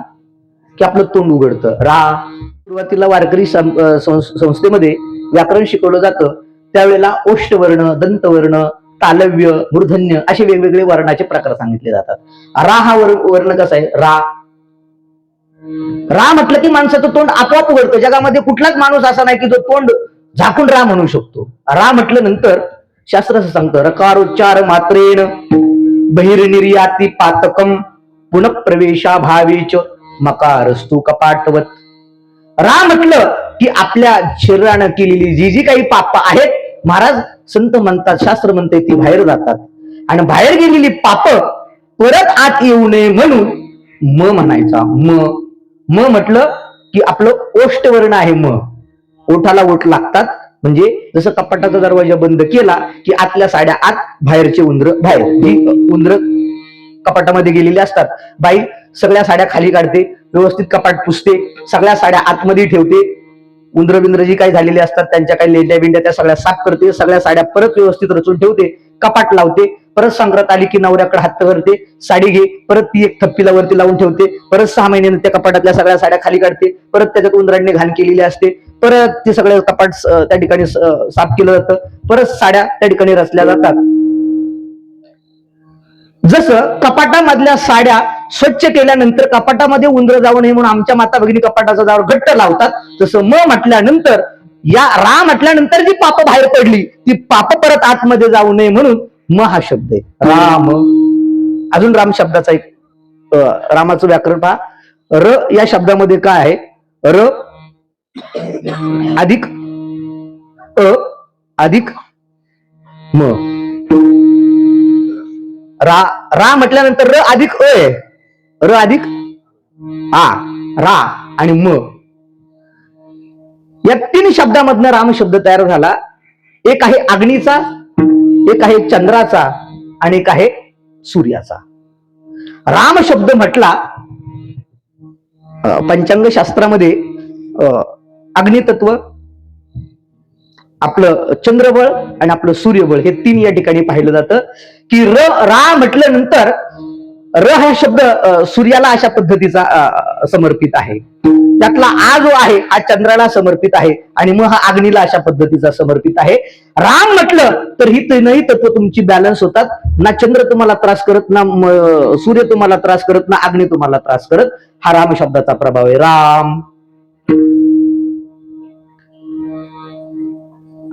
की आपलं तोंड उघडतं. रा, सुरुवातीला वारकरी संस्थेमध्ये व्याकरण शिकवलं जातं, त्यावेळेला ओष्ठवर्ण, दंतवर्ण, तालव्य, मूर्धन्य असे वेगवेगळे वर्णाचे प्रकार सांगितले जातात. रा हा वर्ण कसा आहे? रा, रा म्हटलं की माणसाचं तोंड आपोआप उघडतं. जगामध्ये कुठलाच माणूस असा नाही की जो तोंड झाकून रा म्हणू शकतो. रा म्हटलं नंतर शास्त्र असं सांगतं, रकारोच्चार मात्रेण बहिर्निर्याती पातकम पुनःप्रवेशा भावेच मकारस्तु कपाटवत. रा म्हटलं की आपल्या शरीरानं केलेली जी जी काही पाप आहेत, महाराज संत म्हणतात, शास्त्र म्हणते, ती बाहेर जातात. आणि बाहेर गेलेली पाप परत आत येऊ नये म्हणून म म्हणायचा. म म्हटलं की आपलं ओष्ठवर्ण आहे. ओठाला ओठ लागतात. म्हणजे जसं कपाटाचा दरवाजा बंद केला की आतल्या साड्या आत, बाहेरचे उंदर बाहेर. उंदर कपाटामध्ये गेलेले असतात. बाई सगळ्या साड्या खाली काढते, व्यवस्थित कपाट पुसते, सगळ्या साड्या आतमध्ये ठेवते. उंदर बिंद्र जी काही झालेली असतात, त्यांच्या काही लेंड्या बिंड्या त्या सगळ्या साफ करते, सगळ्या साड्या परत व्यवस्थित रचून ठेवते, कपाट लावते. परत संक्रांत आली की नवऱ्याकडे हात करते, साडी घे, परत ती एक थप्पीला वरती लावून ठेवते. परत 6 महिन्यानं त्या कपाटातल्या सगळ्या साड्या खाली काढते, परत त्याच्यात उंदरांनी घाण केलेली असते, परत ते सगळं कपाट त्या ठिकाणी साफ केलं जातं, परत साड्या त्या ठिकाणी रचल्या जातात. जसं कपाटामधल्या साड्या स्वच्छ केल्यानंतर कपाटामध्ये उंदर जाऊ नये म्हणून आमच्या माता भगिनी कपाटाचा दार घट्ट लावतात, तसं म म्हटल्यानंतर, या रा म्हटल्यानंतर जी पाप बाहेर पडली, ती पाप परत आतमध्ये जाऊ नये म्हणून म हा शब्द आहे. राम. अजून राम शब्दाचा एक रामाचं व्याकरण पहा. र या शब्दामध्ये काय आहे? र अधिक अ अधिक म. रा म्हटल्यानंतर र अधिक अ आहे, र अधिक आ, रा आणि म. या 3 शब्दामधनं राम शब्द तयार झाला. एक आहे अग्नीचा, एक आहे चंद्राचा आणि एक आहे सूर्याचा. राम शब्द म्हटला पंचांग शास्त्रामध्ये अग्नितत्व, आपलं चंद्रबळ आणि आपलं सूर्यबळ हे 3 या ठिकाणी पाहिलं जातं. की रा म्हटल्यानंतर र हा शब्द सूर्याला अशा पद्धतीचा समर्पित आहे. त्यातला आ जो आहे हा चंद्राला समर्पित आहे आणि मग हा अग्नीला अशा पद्धतीचा समर्पित आहे. राम म्हटलं तर ही 3ही तत्व तुमची बॅलन्स होतात. ना चंद्र तुम्हाला त्रास करत, ना सूर्य तुम्हाला त्रास करत, ना अग्नी तुम्हाला त्रास करत. हा राम शब्दाचा प्रभाव आहे. राम.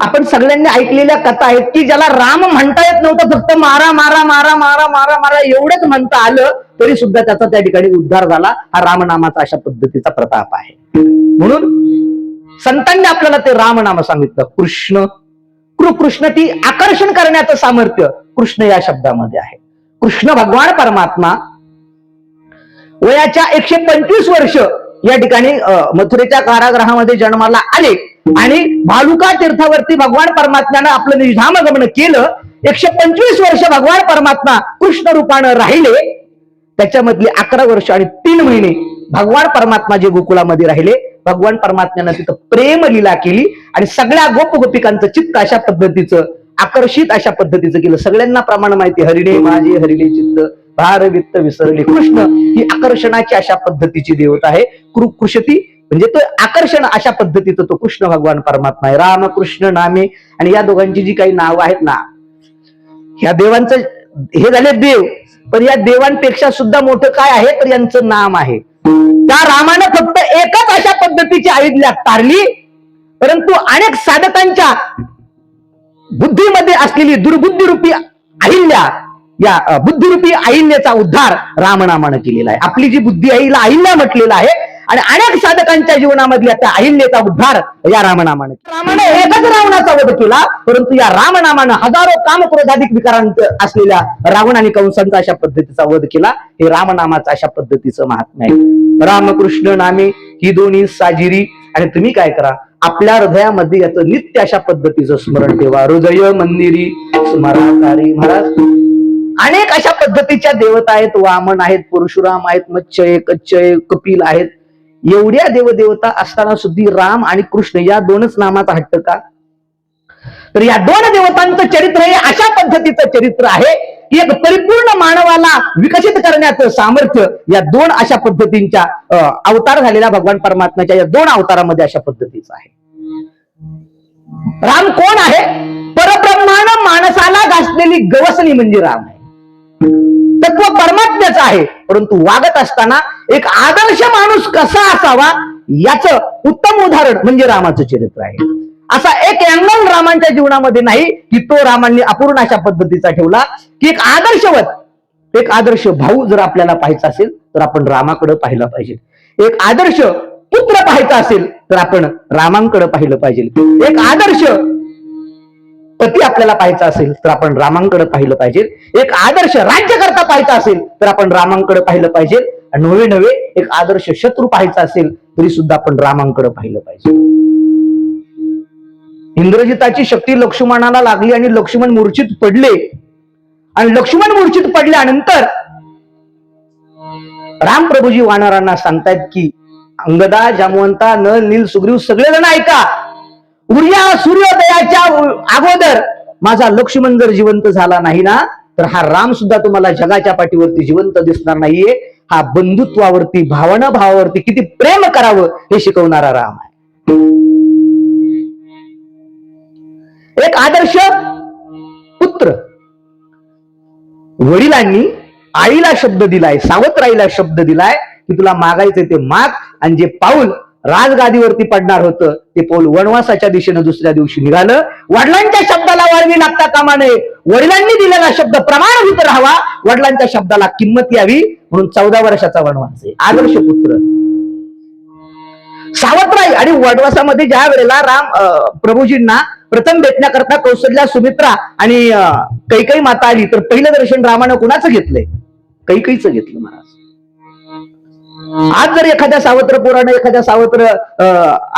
आपण सगळ्यांनी ऐकलेल्या कथा आहेत की ज्याला राम म्हणता येत नव्हतं, फक्त मारा मारा मारा मारा मारा मारा एवढंच म्हणता आलं, तरी सुद्धा त्याचा त्या ठिकाणी उद्धार झाला. हा रामनामाचा अशा पद्धतीचा प्रताप आहे. म्हणून संतांनी आपल्याला ते रामनाम सांगितलं. कृष्ण ती आकर्षण करण्याचं सामर्थ्य कृष्ण या शब्दामध्ये आहे. कृष्ण भगवान परमात्मा वयाच्या 125 वर्ष या ठिकाणी मथुरेच्या कारागृहामध्ये जन्माला आले आणि भालुका तीर्थावरती भगवान परमात्म्यानं आपलं निधामगमन केलं. 125 वर्ष भगवान परमात्मा कृष्ण रूपानं राहिले. त्याच्यामधली 11 वर्ष आणि 3 महिने भगवान परमात्मा जे गोकुळामध्ये राहिले, भगवान परमात्म्यानं तिथं प्रेम लीला केली आणि सगळ्या गोप गोपिकांचं चित्त अशा पद्धतीचं आकर्षित अशा पद्धतीचं केलं. सगळ्यांना प्रमाण माहिती, हरिणे माझे हरिले चित्त भार वित्त विसरले. कृष्ण ही आकर्षणाची अशा पद्धतीची देवता आहे. कृषती म्हणजे तो आकर्षण अशा पद्धतीचं तो कृष्ण भगवान परमात्मा आहे. राम कृष्ण नामे, आणि या दोघांची जी काही नावं आहेत ना, ह्या देवांचं हे झाले देव, पण या देवांपेक्षा सुद्धा मोठं काय आहे तर यांचं नाम आहे. त्या रामानं फक्त एकच अशा पद्धतीची अहिल्या तारली, परंतु अनेक साधकांच्या बुद्धीमध्ये असलेली दुर्बुद्धी रूपी अहिल्या, या बुद्धिरूपी अहिल्याचा उद्धार रामनामानं केलेला आहे. आपली जी बुद्धी आहे हिला अहिल्या म्हटलेला आहे आणि अनेक साधकांच्या जीवनामधल्या त्या अहिल्याचा उद्धार या रामनामानं. रामाने एकच रावणाचा वध केला, परंतु या रामनामानं हजारो काम क्रोधाधिक विकारांत असलेल्या रावण आणि कंसांचा अशा पद्धतीचा वध केला. हे रामनामाचं अशा पद्धतीचं महात्म्य आहे. रामकृष्ण नामे ही दोन्ही साजिरी, आणि तुम्ही काय करा, आपल्या हृदयामध्ये याचं नित्य अशा पद्धतीचं स्मरण ठेवा. हृदय मंदिरी स्मराकारी. महाराज अनेक अशा पद्धतीच्या देवता आहेत. वामन आहेत, परशुराम आहेत, मच्छय कच्छय कपिल आहेत. एवढ्या देवदेवता असताना सुद्धा राम आणि कृष्ण या दोनच नामाचा हट्ट का? तर या दोन देवतांचं चरित्र हे अशा पद्धतीचं चरित्र आहे की एक परिपूर्ण मानवाला विकसित करण्याचं सामर्थ्य या दोन अशा पद्धतींच्या अवतार झालेल्या भगवान परमात्म्याच्या या दोन अवतारामध्ये अशा पद्धतीचं आहे. राम कोण आहे? परब्रह्मानं माणसाला घासलेली गवसणी म्हणजे राम आहे. तत्व परमात्म्याचं आहे, परंतु वागत असताना एक आदर्श माणूस कसा असावा याचं उत्तम उदाहरण म्हणजे रामाचं चरित्र आहे. असा एक अँगल रामांच्या जीवनामध्ये नाही की तो रामांनी अपूर्ण अशा पद्धतीचा ठेवला, की एक आदर्शवत, एक आदर्श भाऊ जर आपल्याला पाहायचा असेल तर आपण रामाकडे पाहिलं पाहिजे. एक आदर्श पुत्र पाहायचा असेल तर आपण रामांकडे पाहिलं पाहिजे. एक आदर्श पती आपल्याला पाहायचा असेल तर आपण रामांकडे पाहिलं पाहिजे. एक आदर्श राज्यकर्ता पाहायचा असेल तर आपण रामांकडे पाहिलं पाहिजे. आणि नवे नवे एक आदर्श शत्रू पाहायचा असेल तरी सुद्धा आपण रामांकडे पाहिलं पाहिजे. इंद्रजिताची शक्ती लक्ष्मणाला लागली आणि लक्ष्मण मूर्छित पडले, आणि लक्ष्मण मूर्छित पडल्यानंतर रामप्रभूजी वानरांना सांगतायत की अंगदा, जामवंता, नल, नील, सुग्रीव सगळेजण ऐका, उद्या सूर्योदयाच्या अगोदर माझा लक्ष्मण जर जिवंत झाला नाही ना तर हा राम सुद्धा तुम्हाला जगाच्या पाठीवरती जिवंत दिसणार नाहीये. हा बंधुत्वावरती, भावनाभावावरती किती प्रेम करावं हे शिकवणारा राम आहे. एक आदर्श पुत्र. वडिलांनी आईला शब्द दिलाय, सावत्राईला शब्द दिलाय की तुला मागायचं ते माग, आणि जे पाऊल राजगादीवरती पडणार होतं ते पाऊल वनवासाच्या दिशेनं दुसऱ्या दिवशी निघालं. वडिलांच्या शब्दाला वाळवी लागता कामा नये. वडिलांनी दिलेला शब्द प्रमाणभूत राहावा, वडिलांच्या शब्दाला किंमत यावी, म्हणून 14 वर्षाचा वनवास आहे. आदर्श पुत्र. सावत्राई आणि वनवासामध्ये ज्या वेळेला राम प्रभूजींना प्रथम भेटण्याकरता कौशल्या, सुमित्रा आणि कैकई माता आली, तर पहिलं दर्शन रामानं कुणाचं घेतलंय? कैकईचं घेतलं महाराज. आज जर एखाद्या सावत्र पोरानं, एखाद्या सावत्र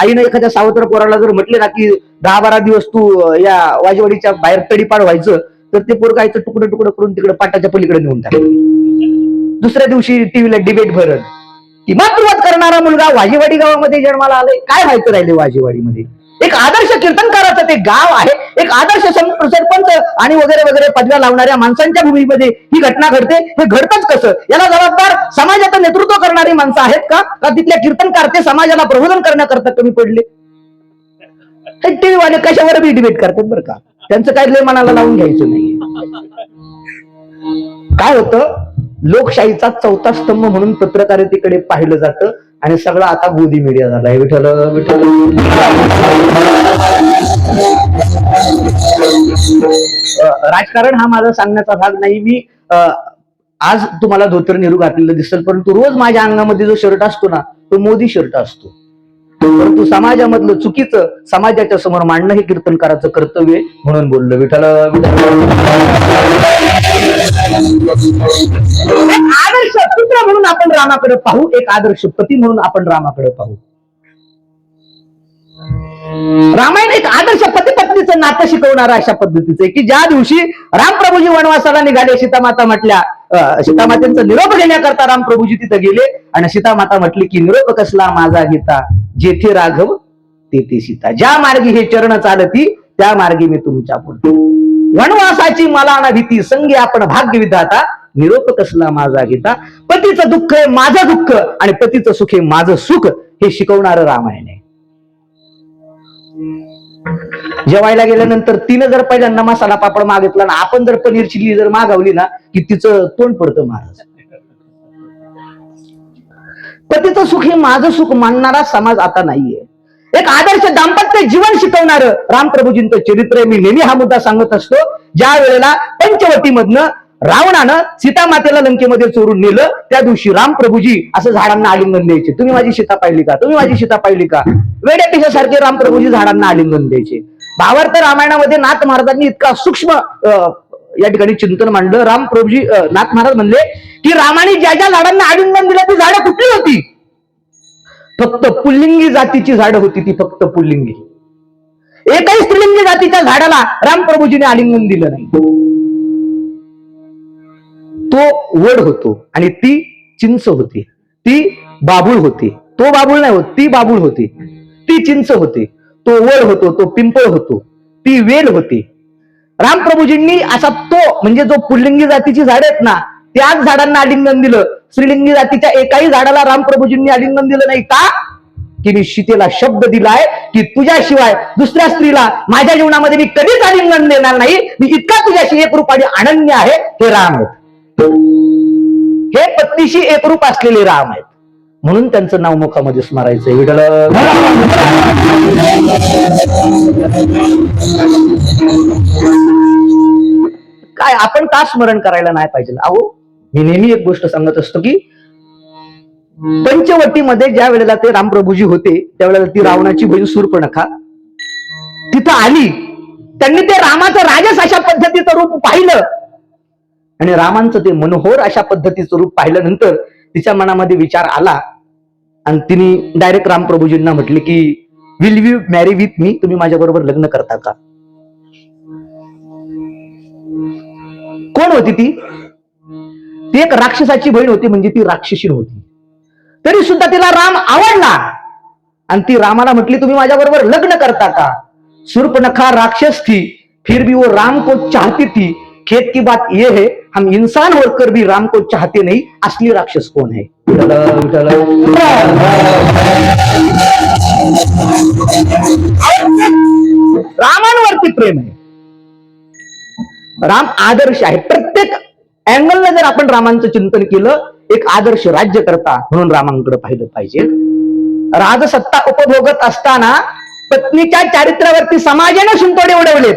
आईनं एखाद्या सावत्र पोराला जर म्हटले ना की 10-12 दिवस तू या वाजवाडीच्या बाहेर तडीपाड व्हायचं, तर ते पोरगायचं तुकडं तुकडं करून तिकडे पाटाच्या पलीकडे नेऊन टाकलं. दुसऱ्या दिवशी टीव्हीला डिबेट भरत की मातृवत करणारा मुलगा वाजेवाडी गावामध्ये जन्माला आलाय. काय व्हायचं राहिले वाजेवाडीमध्ये? एक आदर्श कीर्तनकाराचं ते गाव आहे. एक आदर्श सरपंच आणि वगैरे वगैरे पदव्या लावणाऱ्या माणसांच्या भूमीमध्ये ही घटना घडते. हे घडतच कसं? याला जबाबदार समाजाचं नेतृत्व करणारी माणसं आहेत का? तिथल्या कीर्तनकार ते समाजाला प्रबोधन करण्याकरता कमी पडले? हे टीव्ही वाले कशावर बी डिबेट करतात बरं का. त्यांचं काय लय मनाला लावून घ्यायचं नाही. काय होतं, लोकशाहीचा चौथा स्तंभ म्हणून पत्रकारितेकडे पाहिलं जातं आणि सगळं आता गोदी मीडिया झालाय. विठ्ठल विठ्ठल. राजकारण हा माझा सांगण्याचा भाग नाही. मी आज तुम्हाला धोतर नेहरू घातलेलं दिसेल, परंतु रोज माझ्या अंगामध्ये जो शर्ट असतो ना तो मोदी शर्ट असतो. परंतु समाजामधलं चुकीचं समाजाच्या समोर मांडणं हे कीर्तनकाराचं कर्तव्य आहे, म्हणून बोललो. विठ्ठल आदर्श पुत्र म्हणून आपण रामाकडे पाहू, एक आदर्श पती म्हणून आपण रामाकडे पाहू. रामायण एक आदर्श पती पत्नीचं नातं शिकवणारं अशा पद्धतीचं आहे की ज्या दिवशी रामप्रभूजी वनवासाला निघाले, सीतामाता म्हटल्या, सीतामातेचा निरोप घेण्याकरता रामप्रभूजी तिथे गेले आणि सीतामाता म्हटली की निरोप कसला माझा गीता, जेथे राघव तेथे सीता, ज्या मार्गी हे चरण चालती त्या मार्गी मी तुमच्या पुढे, वनवासाची मला ना भीती, संगी आपण भाग्य विधाता, निरोप कसला माझा गीता. पतीचं दुःख आहे माझं दुःख आणि पतीचं सुख आहे माझं सुख, हे शिकवणारं रामायण आहे. जेवायला गेल्यानंतर तिनं जर पहिल्यांदा मसाला पापड मागितला ना, आपण जर पनीर चिल्ली जर मागवली ना, की तिचं तोंड पडतं महाराज. पतीचं सुख हे माझं सुख मानणारा समाज आता नाहीये. एक आदर्श दाम्पत्य जीवन शिकवणारं रामप्रभूजींचं चरित्र आहे. मी नेहमी हा मुद्दा सांगत असतो. ज्या वेळेला पंचवटीमधनं रावणानं सीतामातेला लंकेमध्ये चोरून नेलं, त्या दिवशी रामप्रभूजी असं झाडांना आलिंगन द्यायचे, तुम्ही माझी सीता पाहिली का, तुम्ही माझी सीता पाहिली का, वेड्या सारखे रामप्रभूजी झाडांना आलिंगन द्यायचे. भावार्थ रामायणामध्ये नाथ महाराजांनी इतका सूक्ष्म या ठिकाणी चिंतन मांडलं. रामप्रभूजी नाथ महाराज म्हणले की रामाने ज्या ज्या झाडांना आलिंगन दिलं ती झाडं कुठली होती, फक्त पुल्लिंगी जातीची झाडं होती, ती फक्त पुल्लिंगी. एकही स्त्रीलिंगी जातीच्या झाडाला रामप्रभूजीने आलिंगन दिलं नाही. तो वड होतो आणि ती चिंच होती, ती बाबूळ होती, तो बाबूळ नाही होत, ती बाबूळ होती, ती चिंच होती, तो वड होतो, तो पिंपळ होतो, ती वेल होती. रामप्रभूजींनी असा तो म्हणजे जो पुल्लिंगी जातीची झाड आहेत ना, त्याच झाडांना आलिंगन दिलं. स्त्रीलिंगी जातीच्या एकाही झाडाला रामप्रभूजींनी आलिंगन दिलं नाही. का? की मी सीतेला शब्द दिलाय की तुझ्याशिवाय दुसऱ्या स्त्रीला माझ्या जीवनामध्ये मी कधीच आलिंगन देणार नाही, मी इतका तुझ्याशी एकरूप आणि अनन्य आहे. हे राम आहेत, हे पत्नीशी एकरूप असलेले राम आहेत, म्हणून त्यांचं नाव मुखामध्ये स्मरायचंय. विठ्ठल काय आपण का स्मरण करायला नाही पाहिजे? अहो, मी नेहमी एक गोष्ट सांगत असतो की पंचवटीमध्ये ज्या वेळेला ते रामप्रभूजी होते, त्यावेळेला ती रावणाची बहीण शूर्पणखा तिथं आली. त्यांनी ते रामाचं राजस अशा पद्धतीचं रूप पाहिलं आणि रामांचं ते मनोहर अशा पद्धतीचं रूप पाहिल्यानंतर तिच्या मनामध्ये विचार आला आणि तिने डायरेक्ट रामप्रभूजींना म्हटले की will you marry with me, तुम्ही माझ्या बरोबर लग्न करता का? कोण होती ती? ती एक राक्षसाची बहीण होती, म्हणजे ती राक्षसी होती. तरी सुद्धा तिला राम आवडला आणि ती रामाला म्हटली तुम्ही माझ्या बरोबर लग्न करता का? शूर्पणखा राक्षस थी, फिर भी वो राम को चाहती थी. खेत की बात ये है हम इंसान होकर भी राम को चाहते नहीं. असली राक्षस कौन है? रामांवरती प्रेम आहे. राम आदर्श आहे. प्रत्येक अँगलला जर आपण रामांचं चिंतन केलं, एक आदर्श राज्य करता म्हणून रामांकडे पाहिलं पाहिजे. राजसत्ता उपभोगत असताना पत्नीच्या चारित्र्यावरती समाजाने शिंतोडे उडवलेत.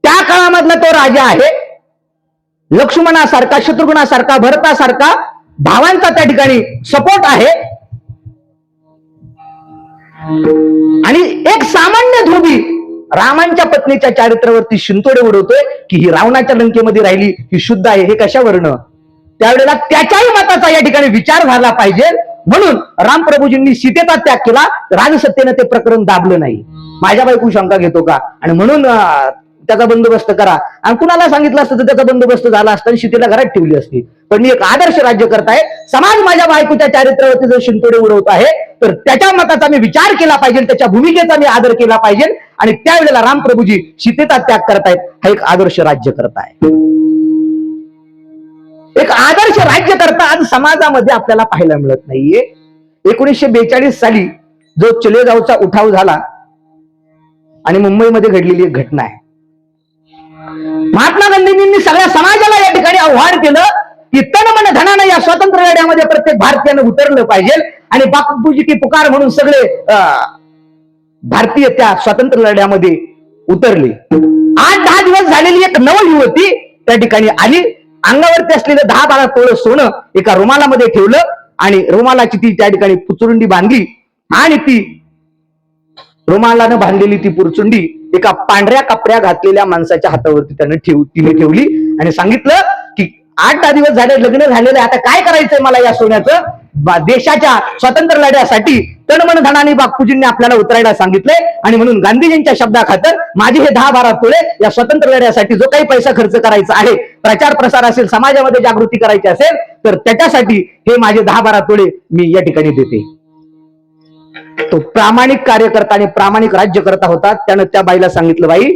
त्या काळामधला तो राजा आहे. लक्ष्मणासारखा, शत्रुघ्नासारखा, भरतासारखा भावांचा त्या ठिकाणी सपोर्ट आहे आणि एक सामान्य धोबी रामांच्या पत्नीच्या चारित्र्यावरती शिंतोडे उडवतोय की ही रावणाच्या लंकेमध्ये राहिली, ही शुद्ध आहे. हे कशावरनं? त्यावेळेला त्याच्याही मताचा या ठिकाणी विचार झाला पाहिजे. म्हणून रामप्रभूजींनी सीतेचा त्याग केला. राजसत्तेनं ते प्रकरण दाबलं नाही. माझ्या बायको शंका घेतो का आणि म्हणून त्याचा बंदोबस्त करा, आणि कुणाला सांगितलं असतं तर त्याचा बंदोबस्त झाला असता आणि सीतेला घरात ठेवली असती. पण मी एक आदर्श राज्य करताय. समाज माझ्या बायकोच्या चारित्र्यावरती जर शिंतोडे उडवत आहे तर त्याच्या मताचा मी विचार केला पाहिजे, त्याच्या भूमिकेचा मी आदर केला पाहिजे. आणि त्यावेळेला रामप्रभूजी सीतेचा त्याग करतायत. हा एक आदर्श राज्य करताय. एक आदर्श राज्य करता आज समाजामध्ये आपल्याला पाहायला मिळत नाहीये. 1942 साली जो चलेगावचा उठाव झाला आणि मुंबईमध्ये घडलेली एक घटना आहे. महात्मा गांधींनी सगळ्या समाजाला या ठिकाणी आव्हान केलं की तन मन धनानं या स्वातंत्र्य लढ्यामध्ये प्रत्येक भारतीयानं उतरलं पाहिजे. आणि बापूजी की पुकार म्हणून सगळे भारतीय त्या स्वातंत्र्य लढ्यामध्ये उतरले. 8-10 दिवस झालेली एक नवयुवती त्या ठिकाणी आली. अंगावरती असलेलं 10-12 तोळ सोनं एका रुमालामध्ये ठेवलं आणि रुमालाची ती त्या ठिकाणी पुचुरुंडी बांधली आणि ती रुमालानं बांधलेली ती पुरचुंडी एका पांढऱ्या कपड्या घातलेल्या माणसाच्या हातावरती तिने ठेवली आणि सांगितलं की 8-10 दिवस झाले लग्न झालेले, आता काय करायचंय मला या सोन्याचं? देशाच्या स्वातंत्र्य लढ्यासाठी तनमन धनाने बापूजींनी आपल्याला उतरायला सांगितलंय आणि म्हणून गांधीजींच्या शब्दाखातर माझे हे 10-12 तोळे या स्वातंत्र्य लढ्यासाठी जो काही पैसा खर्च करायचा आहे, प्रचार प्रसार असेल, समाजामध्ये जागृती करायची असेल, तर त्याच्यासाठी हे माझे 10-12 तोळे मी या ठिकाणी देते. तो प्रामाणिक कार्यकर्ता आणि प्रामाणिक राज्यकर्ता होता. त्यानं त्या बाईला सांगितलं, बाई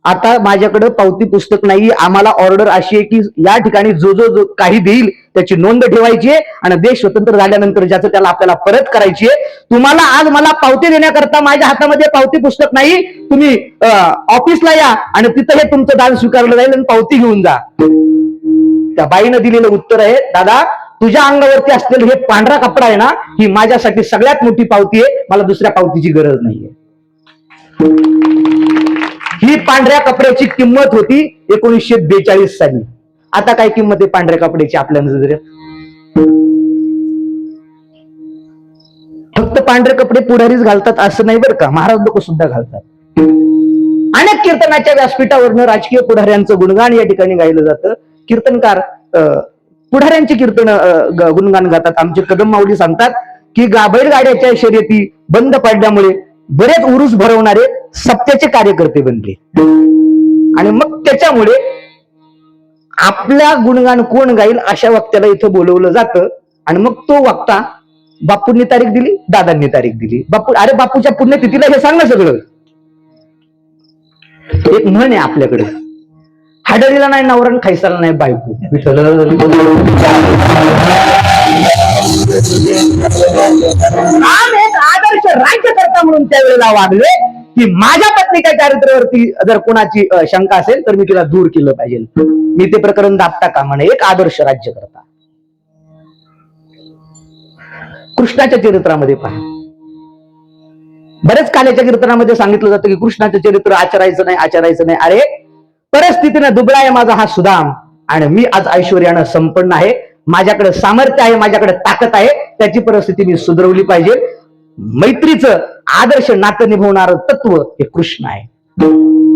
आता माझ्याकडे पावती पुस्तक नाही, आम्हाला ऑर्डर अशी आहे की या ठिकाणी जो जो काही देईल त्याची नोंद ठेवायची आहे आणि देश स्वतंत्र झाल्यानंतर ज्याचं त्याला आपल्याला परत करायची आहे. तुम्हाला आज मला पावती देण्याकरता माझ्या हातामध्ये पावती पुस्तक नाही, तुम्ही ऑफिसला या आणि तिथं हे तुमचं दान स्वीकारलं जाईल आणि पावती घेऊन जा. त्या बाईनं दिलेलं उत्तर आहे, दादा तुझ्या अंगावरती असलेलं हे पांढरा कपडा आहे ना, ही माझ्यासाठी सगळ्यात मोठी पावती आहे, मला दुसऱ्या पावतीची गरज नाहीये. ही पांढऱ्या कपड्याची किंमत होती 1942 साली. आता काय किंमत आहे पांढऱ्या कपड्याची आपल्या नजरेत? फक्त पांढरे कपडे पुढारीच घालतात असं नाही बरं का, महाराज लोक सुद्धा घालतात. अनेक कीर्तनाच्या व्यासपीठावरनं राजकीय पुढाऱ्यांचं गुणगान या ठिकाणी गायलं जातं. कीर्तनकार पुढाऱ्यांची कीर्तन गुणगान गातात. आमचे कदम माऊली सांगतात की बैलगाड्याच्या शर्यती बंद पडल्यामुळे बरेच उरूस भरवणारे सप्त्याचे कार्यकर्ते बनले आणि मग त्याच्यामुळे आपल्या गुणगान कोण गाईल अशा वक्त्याला इथं बोलवलं जातं आणि मग तो वक्ता बापूंनी तारीख दिली, दादांनी तारीख दिली. अरे बापूच्या पुण्यतिथीला हे सांग ना सगळं. एक म्हण आहे आपल्याकडे, हाडळीला नाही नवरा खायसाला नाही बायको. आदर्श राज्यकर्ता म्हणून त्यावेळेला वागले की माझ्या पत्नीच्या चारित्र्यावरती जर कोणाची शंका असेल तर मी तिला दूर केलं पाहिजे, मी ते प्रकरण दाबता कामा नये. एक आदर्श राज्यकर्ता. कृष्णाच्या चरित्रामध्ये पहा, बरेच काल्याच्या कीर्तनामध्ये सांगितलं जातं की कृष्णाचं चरित्र आचरायचं नाही. अरे परिस्थितीने दुबळा आहे माझा हा सुदाम आणि मी आज ऐश्वर्यानं संपन्न आहे, माझ्याकडे सामर्थ्य आहे, माझ्याकडे ताकद आहे, त्याची परिस्थिती मी सुधारवली पाहिजे. मैत्रीचं आदर्श नातं निभवणारं तत्व हे कृष्ण आहे.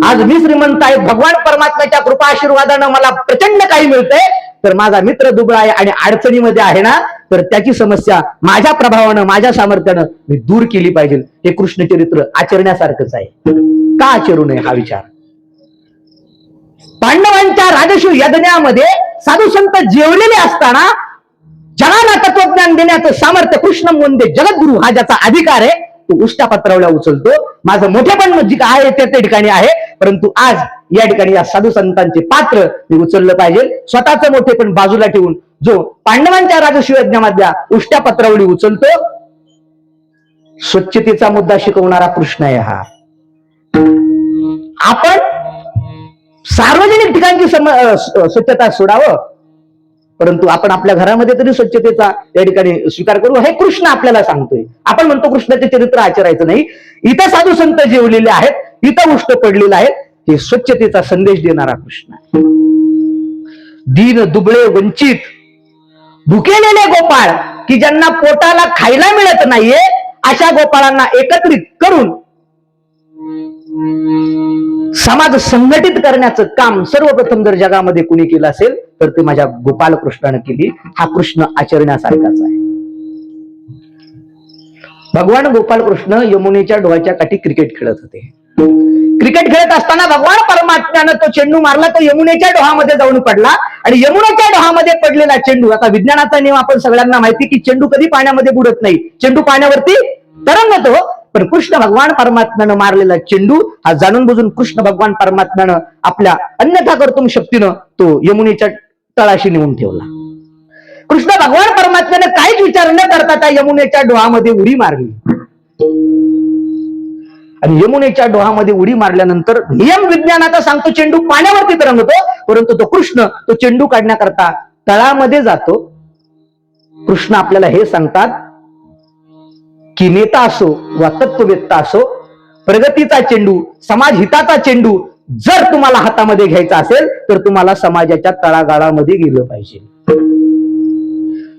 आज मी श्रीमंत आहे, भगवान परमात्म्याच्या कृपा आशीर्वादानं मला प्रचंड काही मिळतंय, तर माझा मित्र दुबळा आहे आणि अडचणीमध्ये आहे ना, तर त्याची समस्या माझ्या प्रभावानं, माझ्या सामर्थ्यानं मी दूर केली पाहिजे. हे कृष्ण चरित्र आचरण्यासारखंच आहे. का आचरू नये हा विचार. पांडवांच्या राजश्री यज्ञामध्ये साधू संत जेवलेले असताना जगाला तत्वज्ञान देण्याचं सामर्थ्य कृष्ण म्हणजे जगद्गुरु हा ज्याचा अधिकार आहे, तो उष्टा पत्रावल्या उचलतो. माझं मोठेपण जे आहे ते त्या ठिकाणी आहे, परंतु आज या ठिकाणी या साधू संतांचे पात्र मी उचललं पाहिजे. स्वतःचं मोठेपण बाजूला ठेवून जो पांडवांच्या राजश्री यज्ञामधल्या उष्टा पत्रावली उचलतो, स्वच्छतेचा मुद्दा शिकवणारा कृष्ण आहे हा. आपण सार्वजनिक ठिकाणची स्वच्छता सोडावं, परंतु आपण आपल्या घरामध्ये तरी स्वच्छतेचा या ठिकाणी स्वीकार करू, हे कृष्ण आपल्याला सांगतोय. आपण म्हणतो कृष्णाचे चरित्र आचरायचं नाही. इथं साधू संत जेवलेले आहेत, इथं उष्ट पडलेले आहेत, हे स्वच्छतेचा संदेश देणारा कृष्ण आहे. दीन दुबळे वंचित भुकेलेले गोपाळ की ज्यांना पोटाला खायला मिळत नाहीये, अशा गोपाळांना एकत्रित करून समाज संघटित करण्याचं काम सर्वप्रथम जर जगामध्ये कुणी केलं असेल तर ते माझ्या गोपाल कृष्णाने केली. हा कृष्ण आचरण्यासारखाच आहे. भगवान गोपाल कृष्ण यमुनेच्या डोहाच्या काठी क्रिकेट खेळत होते. क्रिकेट खेळत असताना भगवान परमात्म्यानं तो चेंडू मारला, तो यमुनेच्या डोहामध्ये जाऊन पडला आणि यमुनेच्या डोहामध्ये पडलेला चेंडू, आता विज्ञानाचा नियम आपण सगळ्यांना माहिती की चेंडू कधी पाण्यामध्ये बुडत नाही, चेंडू पाण्यावरती तरंगतो. पण कृष्ण भगवान परमात्म्यानं मारलेला चेंडू हा जाणून बुजून कृष्ण भगवान परमात्म्यानं आपल्या अन्यथा कर्तुम शक्तीनं तो यमुनेच्या तळाशी नेऊन ठेवला. कृष्ण भगवान परमात्म्यानं काहीच विचार न करता त्या यमुनेच्या डोहामध्ये उडी मारली आणि यमुनेच्या डोहामध्ये उडी मारल्यानंतर नियम विज्ञानाचा सांगतो चेंडू पाण्यावरती तरंगतो, परंतु तो कृष्ण तो चेंडू काढण्याकरता तळामध्ये जातो. कृष्ण आपल्याला हे सांगतात की नेता असो वा तत्ववेत्ता असो, प्रगतीचा चेंडू, समाज हिताचा चेंडू जर तुम्हाला हातामध्ये घ्यायचा असेल तर तुम्हाला समाजाच्या तळागाळामध्ये गेलं पाहिजे.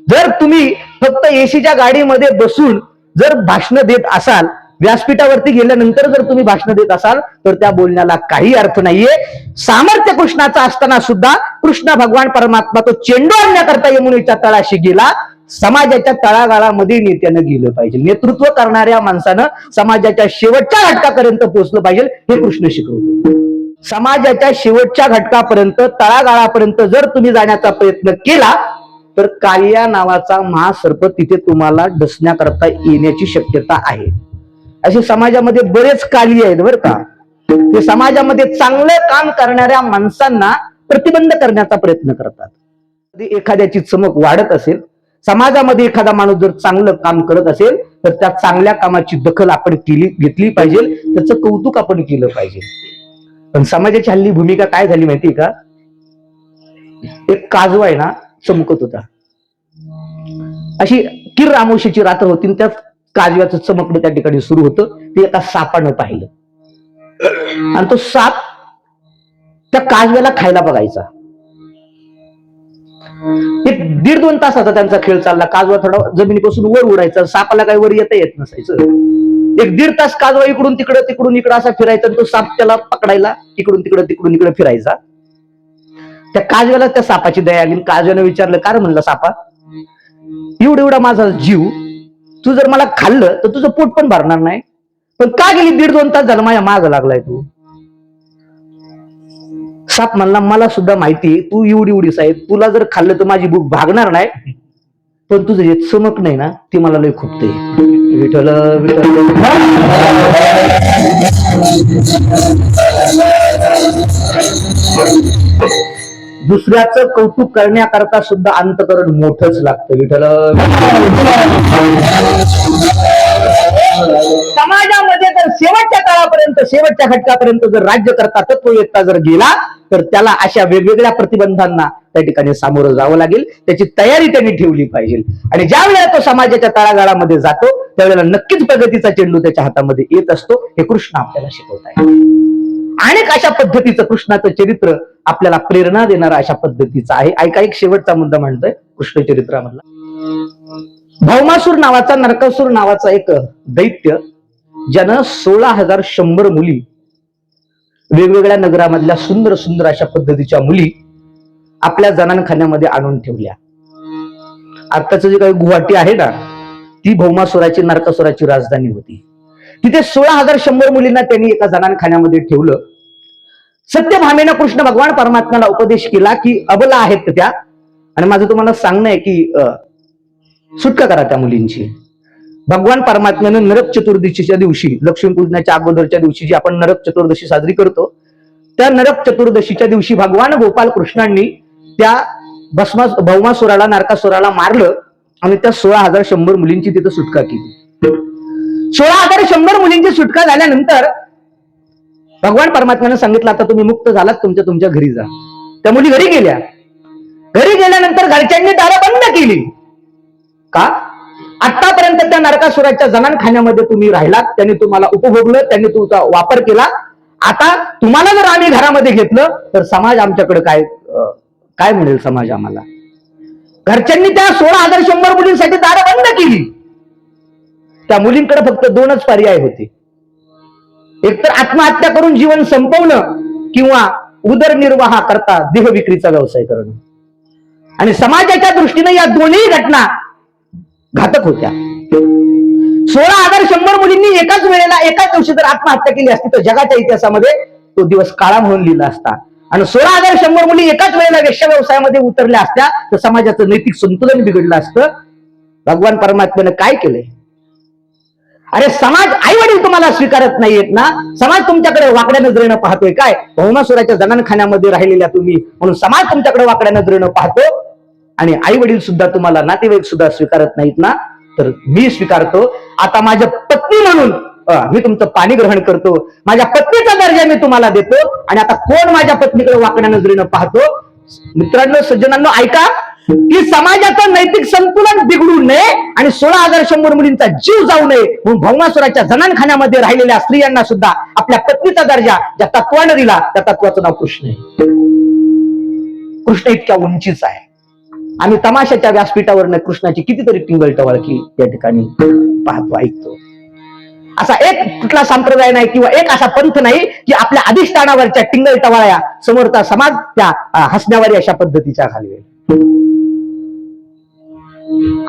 जर तुम्ही फक्त एसीच्या गाडीमध्ये बसून जर भाषण देत असाल, व्यासपीठावरती गेल्यानंतर जर तुम्ही भाषण देत असाल, तर त्या बोलण्याला काही अर्थ नाहीये. सामर्थ्य कृष्णाचा असताना सुद्धा कृष्ण भगवान परमात्मा तो चेंडू आणण्याकरता यमुनेच्या तळाशी गेला. समाजाच्या तळागाळामध्ये नेत्यानं गेलं पाहिजे. नेतृत्व करणाऱ्या माणसानं समाजाच्या शेवटच्या घटकापर्यंत पोहोचलं पाहिजे, हे कृष्ण शिकवतो. समाजाच्या शेवटच्या घटकापर्यंत, तळागाळापर्यंत जर तुम्ही जाण्याचा प्रयत्न केला, तर कालिया नावाचा महासर्प तिथे तुम्हाला डसण्याकरता येण्याची शक्यता आहे. असे समाजामध्ये बरेच काली आहेत बरं का. ते समाजामध्ये चांगलं काम करणाऱ्या माणसांना प्रतिबंध करण्याचा प्रयत्न करतात. एखाद्याची चमक वाढत असेल, समाजामध्ये एखादा माणूस जर चांगलं काम करत असेल, तर त्या चांगल्या कामाची दखल आपण घेतली पाहिजे, त्याचं कौतुक आपण केलं पाहिजे. पण समाजाची हल्ली भूमिका काय झाली माहितीये का? एक काजवा आहे ना, चमकत होता. अशी किर रामोशीची रात्र होती, त्यात काजव्याचं चमकणं त्या ठिकाणी सुरू होतं. ते एका सापानं पाहिलं आणि तो साप त्या काजव्याला खायला बघायचा. एक 1.5-2 तासाचा त्यांचा खेळ चालला. काजवा थोडा जमिनीपासून वर उडायचा, सापाला काही वर येत नसायचं. 1-1.5 तास काजवा इकडून तिकडं असा फिरायचा, तो साप त्याला पकडायला इकडून तिकडे फिरायचा. त्या काजव्याला त्या सापाची दया आली. काजव्यानं विचारलं, का रे म्हणलं सापा, एवढा माझा जीव, तू जर मला खाल्लं तर तुझं पोट पण भरणार नाही, पण का गेली 1.5-2 तास झालं माझ्या माग लागलाय तू? साप म्हणला, मला सुद्धा माहिती तू एवढीच आहे, तुला जर खाल्लं तर माझी भूक भागणार नाही, पण तुझं जे चमक नाही ना, ती मला लय खुपते. विठ्ठल विठ्ठल. दुसऱ्याचं कौतुक करण्याकरता सुद्धा अंतकरण मोठंच लागतं. विठ्ठल. समाजामध्ये जर शेवटच्या काळापर्यंत, शेवटच्या घटकापर्यंत जर राज्यकर्ता तत्ववेत्ता जर गेला, तर त्याला अशा वेगवेगळ्या प्रतिबंधांना त्या ठिकाणी सामोरं जावं लागेल. त्याची तयारी त्यांनी ठेवली पाहिजे. आणि ज्या वेळेला तो समाजाच्या तळागाळामध्ये जातो, त्यावेळेला नक्कीच प्रगतीचा चेंडू त्याच्या हातामध्ये येत असतो. हे कृष्ण आपल्याला शिकवत आहे. अनेक अशा पद्धतीचं कृष्णाचं चरित्र आपल्याला प्रेरणा देणारा अशा पद्धतीचं आहे. ऐका, एक शेवटचा मुद्दा म्हणतोय कृष्ण चरित्रामधला. भौमासूर नावाचा, नरकासूर नावाचा एक दैत्य, ज्यानं 16,100 मुली, वेगवेगळ्या नगरामधल्या सुंदर सुंदर अशा पद्धतीच्या मुली आपल्या जनानखान्यामध्ये आणून ठेवल्या. आताचं जे काही गुवाहाटी आहे ना, ती भौमासुराची, नरकासुराची राजधानी होती. तिथे 16,100 मुलींना त्यांनी एका जनानखान्यामध्ये ठेवलं. सत्यभामेनं कृष्ण भगवान परमात्म्याला उपदेश केला की अबला आहेत त्या, आणि माझं तुम्हाला सांगणं आहे की सुटका करा त्या मुलींची. भगवान परमात्म्यानं नरक चतुर्दशीच्या दिवशी, लक्ष्मीपूजनाच्या अगोदरच्या दिवशी जी आपण नरक चतुर्दशी साजरी करतो, त्या नरक चतुर्दशीच्या दिवशी भगवान गोपाल कृष्णांनी त्या भौमासुराला, नरकासुराला मारलं आणि त्या 16,100 मुलींची तिथं सुटका केली. 16,100 मुलींची सुटका झाल्यानंतर भगवान परमात्म्यानं सांगितलं, आता तुम्ही मुक्त झालात, तुमच्या घरी जा. त्या मुली घरी गेल्या. घरी गेल्यानंतर घरच्यांनी दारं बंद केली. का? आतापर्यंत त्या नरकासुराच्या जनानखान्यामध्ये तुम्ही राहिलात, त्यांनी तुम्हाला उपभोगलं, त्यांनी तुमचा वापर केला. आता तुम्हाला जर आम्ही घरामध्ये घेतलं तर समाज आमच्याकडे काय म्हणेल समाज आम्हाला? घरच्यांनी त्या 16,100 मुलींसाठी दारं बंद केली. त्या मुलींकडे फक्त 2च पर्याय होते. एकतर आत्महत्या करून जीवन संपवणं, किंवा उदरनिर्वाह करता देह विक्रीचा व्यवसाय करणं. आणि समाजाच्या दृष्टीने या दोन्ही घटना घातक होत्या. 16,100 मुलींनी एकाच वेळेला, एकाच दिवशी जर आत्महत्या केली असती तर जगाच्या इतिहासामध्ये तो दिवस काळा म्हणून लिहिला असता. आणि 16,100 मुली एकाच वेळेला वेश्या व्यवसायामध्ये उतरल्या असत्या तर समाजाचं नैतिक संतुलन बिघडलं असतं. भगवान परमात्म्यानं काय केलंय? अरे समाज, आई वडील तुम्हाला स्वीकारत नाहीयेत ना, समाज तुमच्याकडे वाकड्या नजरेनं पाहतोय. काय? भौमासुराच्या जनानखान्यामध्ये राहिलेल्या तुम्ही, म्हणून समाज तुमच्याकडे वाकड्या नजरेनं पाहतो. आणि आई वडील सुद्धा तुम्हाला, नातेवाईक सुद्धा स्वीकारत नाहीत ना, तर मी स्वीकारतो. आता माझ्या पत्नी म्हणून मी तुमचं पाणी ग्रहण करतो. माझ्या पत्नीचा दर्जा मी तुम्हाला देतो. आणि आता कोण माझ्या पत्नीकडे वाकड्या नजरेनं पाहतो? मित्रांनो, सज्जनांनो, ऐका की समाजाचं नैतिक संतुलन बिघडू नये आणि 16,100 मुलींचा जीव जाऊ नये म्हणून भौमासुराच्या जनानखान्यामध्ये राहिलेल्या स्त्रियांना सुद्धा आपल्या पत्नीचा दर्जा ज्या तत्वानं दिला, त्या तत्वाचं नाव कृष्ण आहे. कृष्ण इतक्या उंचीच आहे. आम्ही तमाशाच्या व्यासपीठावरनं कृष्णाची कितीतरी टिंगल-टवाळकी त्या ठिकाणी पाहतो, ऐकतो. असा एक कुठला संप्रदाय नाही किंवा एक असा पंथ नाही की आपल्या अधिष्ठानावरच्या टिंगल-टवाळ्या समोरचा समाज त्या हसण्यावारी अशा पद्धतीच्या घालवेल.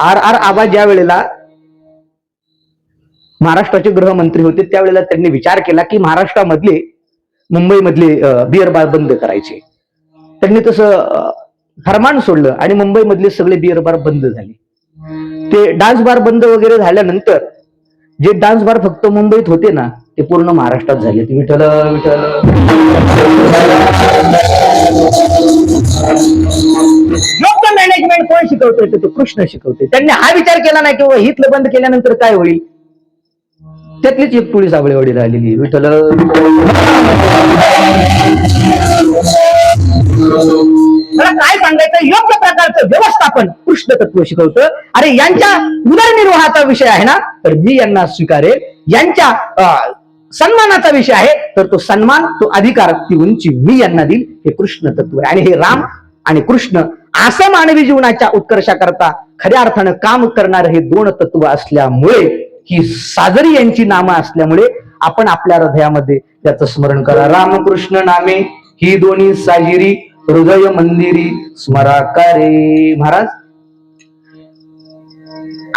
आर आबा ज्या वेळेला महाराष्ट्राचे गृहमंत्री होते त्यावेळेला त्यांनी विचार केला की महाराष्ट्रामधले मुंबईमधले बिअर बार बंद करायचे. त्यांनी तसं फरमान सोडलं आणि मुंबईमधले सगळे बिअर बार बंद झाले. ते डान्स बार बंद वगैरे झाल्यानंतर जे डान्स बार फक्त मुंबईत होते ना ते पूर्ण महाराष्ट्रात झाले. विठ्ठल विठ्ठल. लोकल मॅनेजमेंट कोण शिकवतोय? तो कृष्ण शिकवतोय. त्यांनी हा विचार केला नाही की हितलं बंद केल्यानंतर काय होईल. त्यातलीच एक टोळी साबळेवाडी राहिलेली. विठ्ठल. मला काय सांगायचं, योग्य प्रकारचं व्यवस्थापन कृष्ण तत्व शिकवतं. अरे यांच्या उदरनिर्वाहाचा विषय आहे ना तर मी यांना स्वीकारेल. यांच्या सन्मानाचा विषय आहे तर तो सन्मान, तो अधिकार, ती उंची मी यांना देईल. हे कृष्ण तत्व आहे. आणि हे राम आणि कृष्ण असं मानवी जीवनाच्या उत्कर्षाकरता खऱ्या अर्थानं काम करणारे हे दोन तत्व असल्यामुळे, ही साजरी यांची नामं असल्यामुळे आपण आपल्या हृदयामध्ये त्याचं स्मरण करा. रामकृष्ण नामे ही दोन्ही साजिरी हृदय मंदिरी स्मराकारे. महाराज,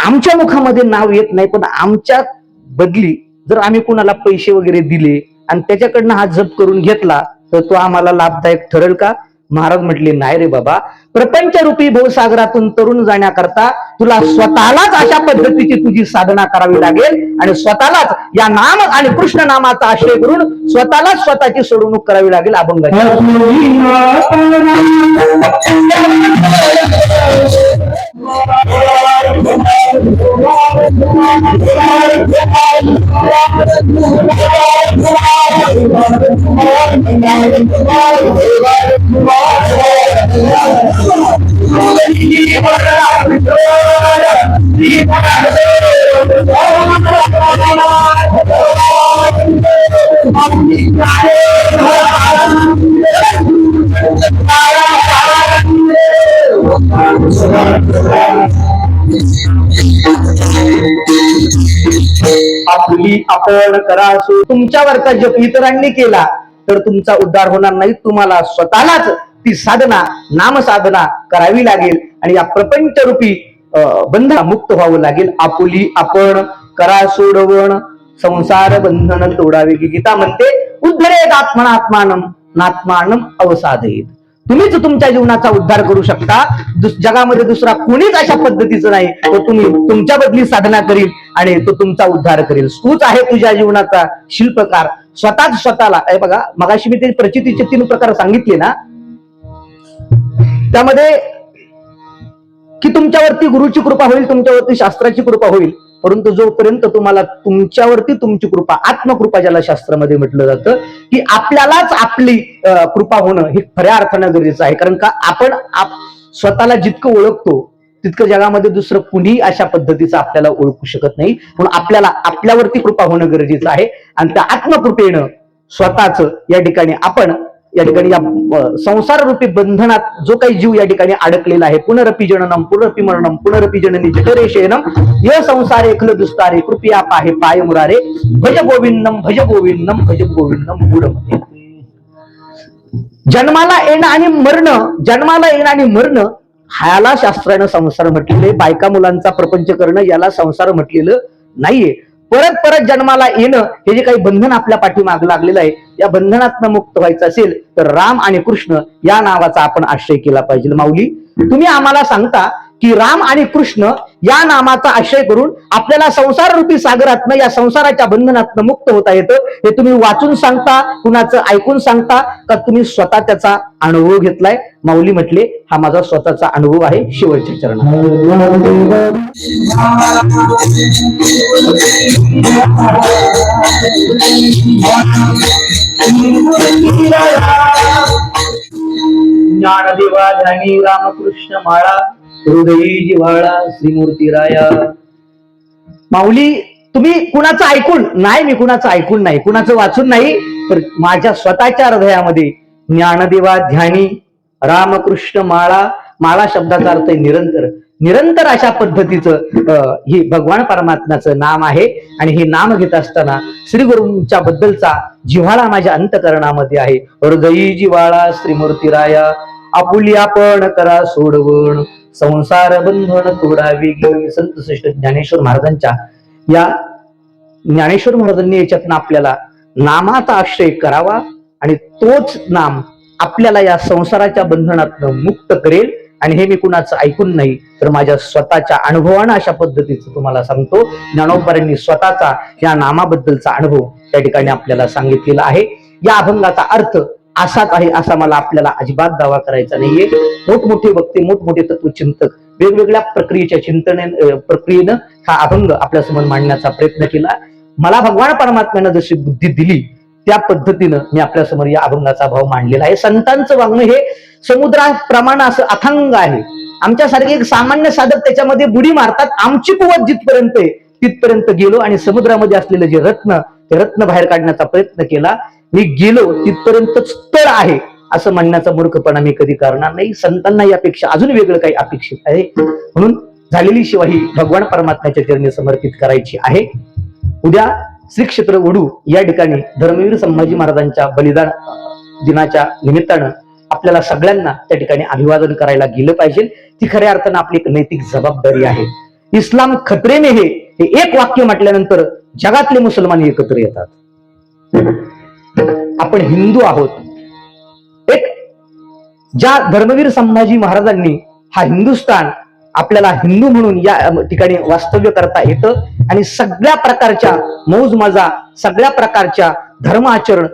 आमच्या मुखामध्ये नाव येत नाही पण आमच्या बदली जर आम्ही कुणाला पैसे वगैरे दिले आणि त्याच्याकडनं हा जप करून घेतला तर तो आम्हाला लाभदायक ठरेल का? महाराज म्हटले नाही रे बाबा, प्रपंचरूपी भवसागरातून तरुण जाण्याकरता तुला स्वतःलाच अशा पद्धतीची तुझी साधना करावी लागेल आणि स्वतःलाच या नाम आणि कृष्ण नामाचा आश्रय करून स्वतःलाच स्वतःची सोडवणूक करावी लागेल. अभंगाची आपली आपण करा. तुमच्यावरचा जप इतरांनी केला तर तुमचा उद्धार होणार नाही. तुम्हाला स्वतःलाच ती साधना, नाम साधना करावी लागेल आणि या प्रपंचरूपी बंधना मुक्त व्हावं लागेल. आपुली आपण करा सोडवण, संसार बंधन तोडावे. गीता म्हणते उद्धरेत आत्मनात्मानम नात्मानम अवसादयेत. तुम्हीच तुमच्या जीवनाचा उद्धार करू शकता. जगामध्ये दुसरा कोणीच अशा पद्धतीचं नाही. तो तुम्ही तुमच्या बदली साधना करील आणि तो तुमचा उद्धार करेल. तूच आहे तुझ्या जीवनाचा शिल्पकार. स्वतःच स्वतःला. बघा, मगाशी मी ते प्रचितीचे 3 प्रकार सांगितले ना, त्यामध्ये की तुमच्यावरती गुरुची कृपा होईल, तुमच्यावरती शास्त्राची कृपा होईल, परंतु जोपर्यंत तुम्हाला तुमच्यावरती तुमची कृपा, आत्मकृपा ज्याला शास्त्रामध्ये म्हटलं जातं, की आपल्यालाच आपली कृपा होणं हे खऱ्या अर्थानं गरजेचं आहे. कारण का आपण स्वतःला जितकं ओळखतो तितकं जगामध्ये दुसरं कुणीही अशा पद्धतीचं आपल्याला ओळखू शकत नाही. म्हणून आपल्याला आपल्यावरती कृपा होणं गरजेचं आहे आणि त्या आत्मकृपेनं स्वतःच या ठिकाणी आपण या ठिकाणी या संसार रूपी बंधनात जो काही जीव या ठिकाणी अडकलेला आहे, पुनरपि जननम पुनरपि मरणम पुनरपि जननी जठरे शयनम य संसारे खल दुस्तारे कृपया पाहे पाय मुरारे भज गोविंदम भज गोविंदम भज गोविंदम मूढमते. जन्माला येणं आणि मरणं, जन्माला येणं आणि मरणं ह्याला शास्त्रानं संसार म्हटलेले. बायका मुलांचा प्रपंच करणं याला संसार म्हटलेलं नाहीये. परत परत जन्माला येणं हे जे काही बंधन आपल्या पाठीमाग लागलेलं आहे, या बंधनातनं मुक्त व्हायचं असेल तर राम आणि कृष्ण या नावाचा आपण आश्रय केला पाहिजे. माऊली, तुम्ही आम्हाला सांगता की राम आणि कृष्ण या नामाचा आश्रय करून आपल्याला संसार रूपी सागरातनं, या संसाराच्या बंधनातनं मुक्त होता येतं. हे तुम्ही वाचून सांगता, कुणाचं ऐकून सांगता का तुम्ही स्वतः त्याचा अनुभव घेतलाय? माऊली म्हटले हा माझा स्वतःचा अनुभव आहे. शेवटच्या चरणात ज्ञानदेवा ध्यानी रामकृष्ण माळा हृदयी जिव्हाळा श्रीमूर्ती राया. माऊली, तुम्ही कुणाचं ऐकून नाही, मी कुणाचं ऐकून नाही, कुणाचं वाचून नाही, तर माझ्या स्वतःच्या हृदयामध्ये ज्ञानदेवा ध्यानी रामकृष्ण माळा माळा शब्दाचा अर्थ आहे निरंतर. निरंतर अशा पद्धतीचं ही भगवान परमात्म्याचं नाम आहे. आणि हे नाम घेत असताना श्री गुरूंच्या बद्दलचा जिव्हाळा माझ्या अंतकरणामध्ये आहे. हृदयी जिव्हाळा श्रीमूर्तीराया, आपुली आपण करा सोडवण, संसार बंधन तोडावी गेली. संत श्रेष्ठ ज्ञानेश्वर महाराजांच्या या ज्ञानेश्वर महाराजांनी याच्यातनं आपल्याला नामाचा आश्रय करावा आणि तोच नाम आपल्याला या संसाराच्या बंधनातनं मुक्त करेल. आणि हे मी कुणाचं ऐकून नाही तर माझ्या स्वतःच्या अनुभवानं अशा पद्धतीचं तुम्हाला सांगतो. ज्ञानोबांनी स्वतःचा या नामाबद्दलचा अनुभव त्या ठिकाणी आपल्याला सांगितलेला आहे. या अभंगाचा अर्थ असाच आहे असा मला आपल्याला अजिबात दावा करायचा नाहीये. मोठमोठे वक्ते, मोठमोठे तत्वचिंतक वेगवेगळ्या प्रक्रियेनं हा अभंग आपल्यासमोर मांडण्याचा प्रयत्न केला. मला भगवान परमात्म्यानं जशी बुद्धी दिली त्या पद्धतीनं मी आपल्यासमोर या अभंगाचा भाव मांडलेला आहे. संतांचं वाङ्मय हे समुद्राप्रमाणे असं अथांग आहे. आमच्यासारखे एक सामान्य साधक त्याच्यामध्ये बुडी मारतात. आमची कुवत जिथपर्यंत आहे तिथपर्यंत गेलो आणि समुद्रामध्ये असलेलं जे रत्न, ते रत्न बाहेर काढण्याचा प्रयत्न केला. मी गेलो तिथपर्यंतच तळ आहे असं म्हणण्याचा मूर्खपणा मी कधी करणार नाही. संतांना यापेक्षा अजून वेगळं काही अपेक्षित आहे म्हणून झालेली सेवा ही भगवान परमात्म्याच्या चरणी समर्पित करायची आहे. उद्या श्री क्षेत्र वडू या ठिकाणी धर्मवीर संभाजी महाराजांच्या बलिदान दिनाच्या निमित्तानं आपल्याला सगळ्यांना त्या ठिकाणी अभिवादन करायला गेलं पाहिजे. ती खऱ्या अर्थानं आपली एक नैतिक जबाबदारी आहे. इस्लाम खतरे में हे एक वाक्य म्हटल्यानंतर जगातले मुसलमान एकत्र येतात. आपण हिंदू आहोत. एक ज्या धर्मवीर संभाजी महाराजांनी हा हिंदुस्थान आपल्याला हिंदू म्हणून या ठिकाणी वास्तव्य करता येतं आणि सगळ्या प्रकारच्या मौज मजा, सगळ्या प्रकारच्या धर्म आचरण,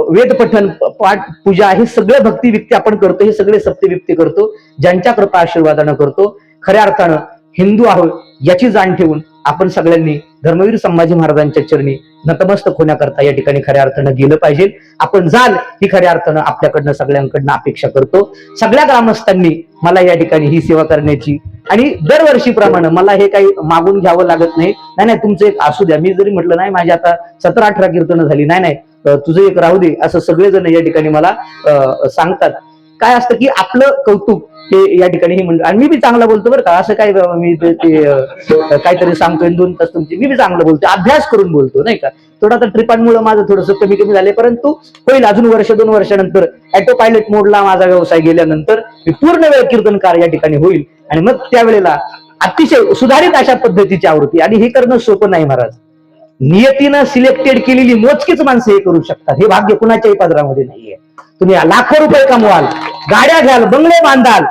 वेद पठन, पाठ, पूजा हे सगळे भक्ती विक्ती आपण करतो. हे सगळे सत्यविक्ती करतो ज्यांच्या कृपा आशीर्वादानं करतो. खऱ्या अर्थानं हिंदू आहोत याची जाण ठेवून आपण सगळ्यांनी धर्मवीर संभाजी महाराजांच्या चरणी नतमस्तक होण्याकरता या ठिकाणी खऱ्या अर्थानं गेलं पाहिजे. आपण जाल ही खऱ्या अर्थानं आपल्याकडनं सगळ्यांकडनं अपेक्षा करतो. सगळ्या ग्रामस्थांनी मला या ठिकाणी ही सेवा करण्याची आणि दरवर्षीप्रमाणे मला हे काही मागून घ्यावं लागत नाही. नाही तुमचं एक असू द्या. मी जरी म्हटलं नाही माझी आता 17-18 कीर्तनं झाली, नाही तुझं एक राहू दे असं सगळेजण या ठिकाणी मला सांगतात. काय असतं की आपलं कौतुक हे या ठिकाणी हे म्हणतो आणि मी बी चांगलं बोलतो बरं का. असं काय मी काहीतरी सांगतोय 2 तास तुमची, मी बी चांगलं बोलतो, अभ्यास करून बोलतो नाही का. थोडं आता ट्रिपांमुळे माझं थोडंसं कमी झाले परंतु होईल अजून 1-2 वर्षानंतर ऑटो पायलट मोडला माझा व्यवसाय गेल्यानंतर मी पूर्ण वेळ कीर्तनकार या ठिकाणी होईल आणि मग त्यावेळेला अतिशय सुधारित अशा पद्धतीची आवृत्ती. आणि हे करणं सोपं नाही महाराज. नियतीनं सिलेक्टेड केलेली मोजकीच माणसं हे करू शकतात. हे भाग्य कुणाच्याही पदरामध्ये नाहीये. तुम्ही लाखो रुपये कमवाल, गाड्या घ्याल, बंगले बांधाल,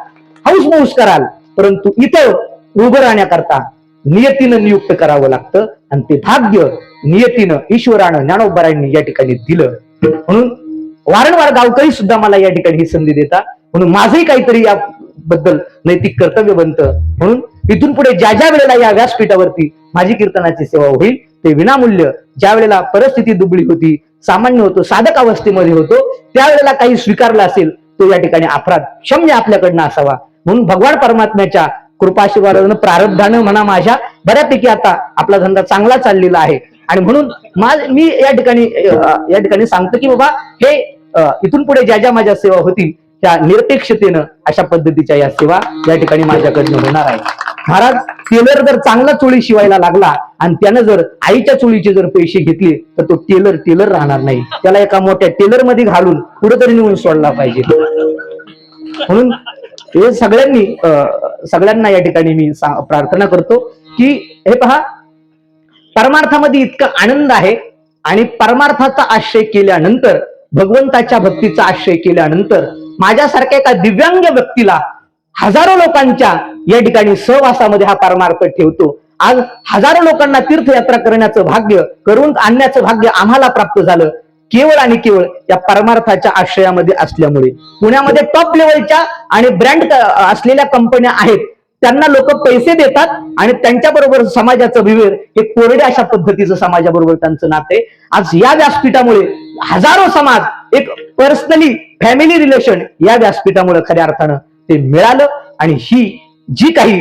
हाऊस मौस कराल, परंतु इथं उभं राहण्याकरता नियतीनं नियुक्त करावं लागतं आणि ते भाग्य नियतीनं ईश्वरानं ज्ञानोबांनी या ठिकाणी दिलं. म्हणून वारंवार गावकरी सुद्धा मला या ठिकाणी ही संधी देतात. म्हणून माझंही काहीतरी याबद्दल नैतिक कर्तव्य बनतं. म्हणून इथून पुढे ज्या ज्या वेळेला या व्यासपीठावरती माझी कीर्तनाची सेवा होईल ते विनामूल्य, ज्या वेळेला परिस्थिती दुबळी होती, सामान्य होतो, साधक अवस्थेमध्ये होतो, त्यावेळेला काही स्वीकारला असेल तो या ठिकाणी अपराध क्षम्य आपल्याकडनं असावा. म्हणून भगवान परमात्म्याच्या कृपाशीर्वादानं, प्रारब्धानं म्हणा, माझ्या बऱ्यापैकी आता आपला धंदा चांगला चाललेला आहे. आणि म्हणून मी या ठिकाणी सांगतो की बाबा हे इथून पुढे ज्या ज्या माझ्या सेवा होतील त्या निरपेक्षतेनं अशा पद्धतीच्या या सेवा या ठिकाणी माझ्याकडनं होणार आहे. महाराज, टेलर जर चांगला चोळी शिवायला लागला आणि त्यानं जर आईच्या चोळीचे जर पैसे घेतले तर तो टेलर राहणार नाही. त्याला एका मोठ्या टेलर मध्ये घालून कुठेतरी नेऊन सोडला पाहिजे. म्हणून हे सगळ्यांना या ठिकाणी मी प्रार्थना करतो की हे पहा, परमार्थामध्ये इतका आनंद आहे आणि परमार्थाचा आश्रय केल्यानंतर, भगवंताच्या भक्तीचा आश्रय केल्यानंतर माझ्यासारख्या एका दिव्यांग व्यक्तीला हजारो लोकांच्या या ठिकाणी सहवासामध्ये हा परमार्थ ठेवतो. आज हजारो लोकांना तीर्थयात्रा करण्याचं भाग्य, करून आणण्याचं भाग्य आम्हाला प्राप्त झालं केवळ आणि केवळ या परमार्थाच्या आश्रयामध्ये असल्यामुळे. पुण्यामध्ये टॉप लेवलच्या आणि ब्रँड असलेल्या कंपन्या आहेत, त्यांना लोक पैसे देतात आणि त्यांच्याबरोबर समाजाचं विवेर हे कोरड्या अशा पद्धतीचं समाजाबरोबर त्यांचं नातं आहे. आज या व्यासपीठामुळे हजारो समाज एक पर्सनली फॅमिली रिलेशन या व्यासपीठामुळे खऱ्या अर्थानं ते मिळालं. आणि ही जी काही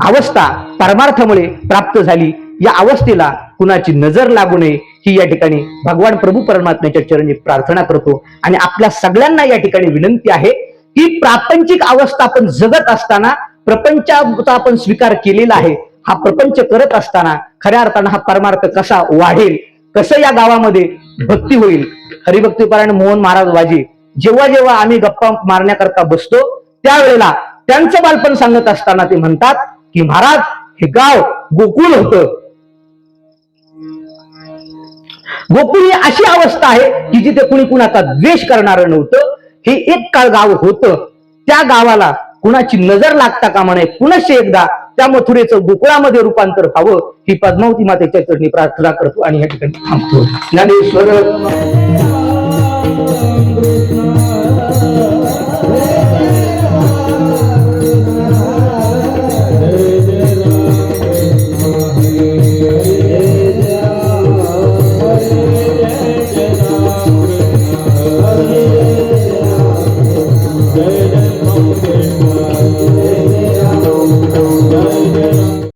अवस्था परमार्थामुळे प्राप्त झाली, या अवस्थेला कुणाची नजर लागू नये ही या ठिकाणी भगवान प्रभू परमात्म्याच्या चरणी प्रार्थना करतो. आणि आपल्या सगळ्यांना या ठिकाणी विनंती आहे की प्रापंचिक अवस्था आपण जगत असताना प्रपंचाचा आपण स्वीकार केलेला आहे. हा प्रपंच करत असताना खऱ्या अर्थानं हा परमार्थ कसा वाढेल, कसं या गावामध्ये भक्ती होईल. हरिभक्तीपरायण मोहन महाराज वाजे जेव्हा जेव्हा आम्ही गप्पा मारण्याकरता बसतो त्यावेळेला त्यांचं बालपण सांगत असताना ते म्हणतात की महाराज हे गाव गोकुळ होतं. गोकुळ ही अशी अवस्था आहे की जिथे कुणी कुणाचा द्वेष करणारं नव्हतं. हे एक काळ गाव होतं. त्या गावाला कुणाची नजर लागता कामा नये. पुनश्च एकदा त्या मथुरेचं गोकुळामध्ये रूपांतर व्हावं ही पद्मावती मातेच्या चरणी प्रार्थना करतो आणि या ठिकाणी थांबतो. ज्ञानेश्वर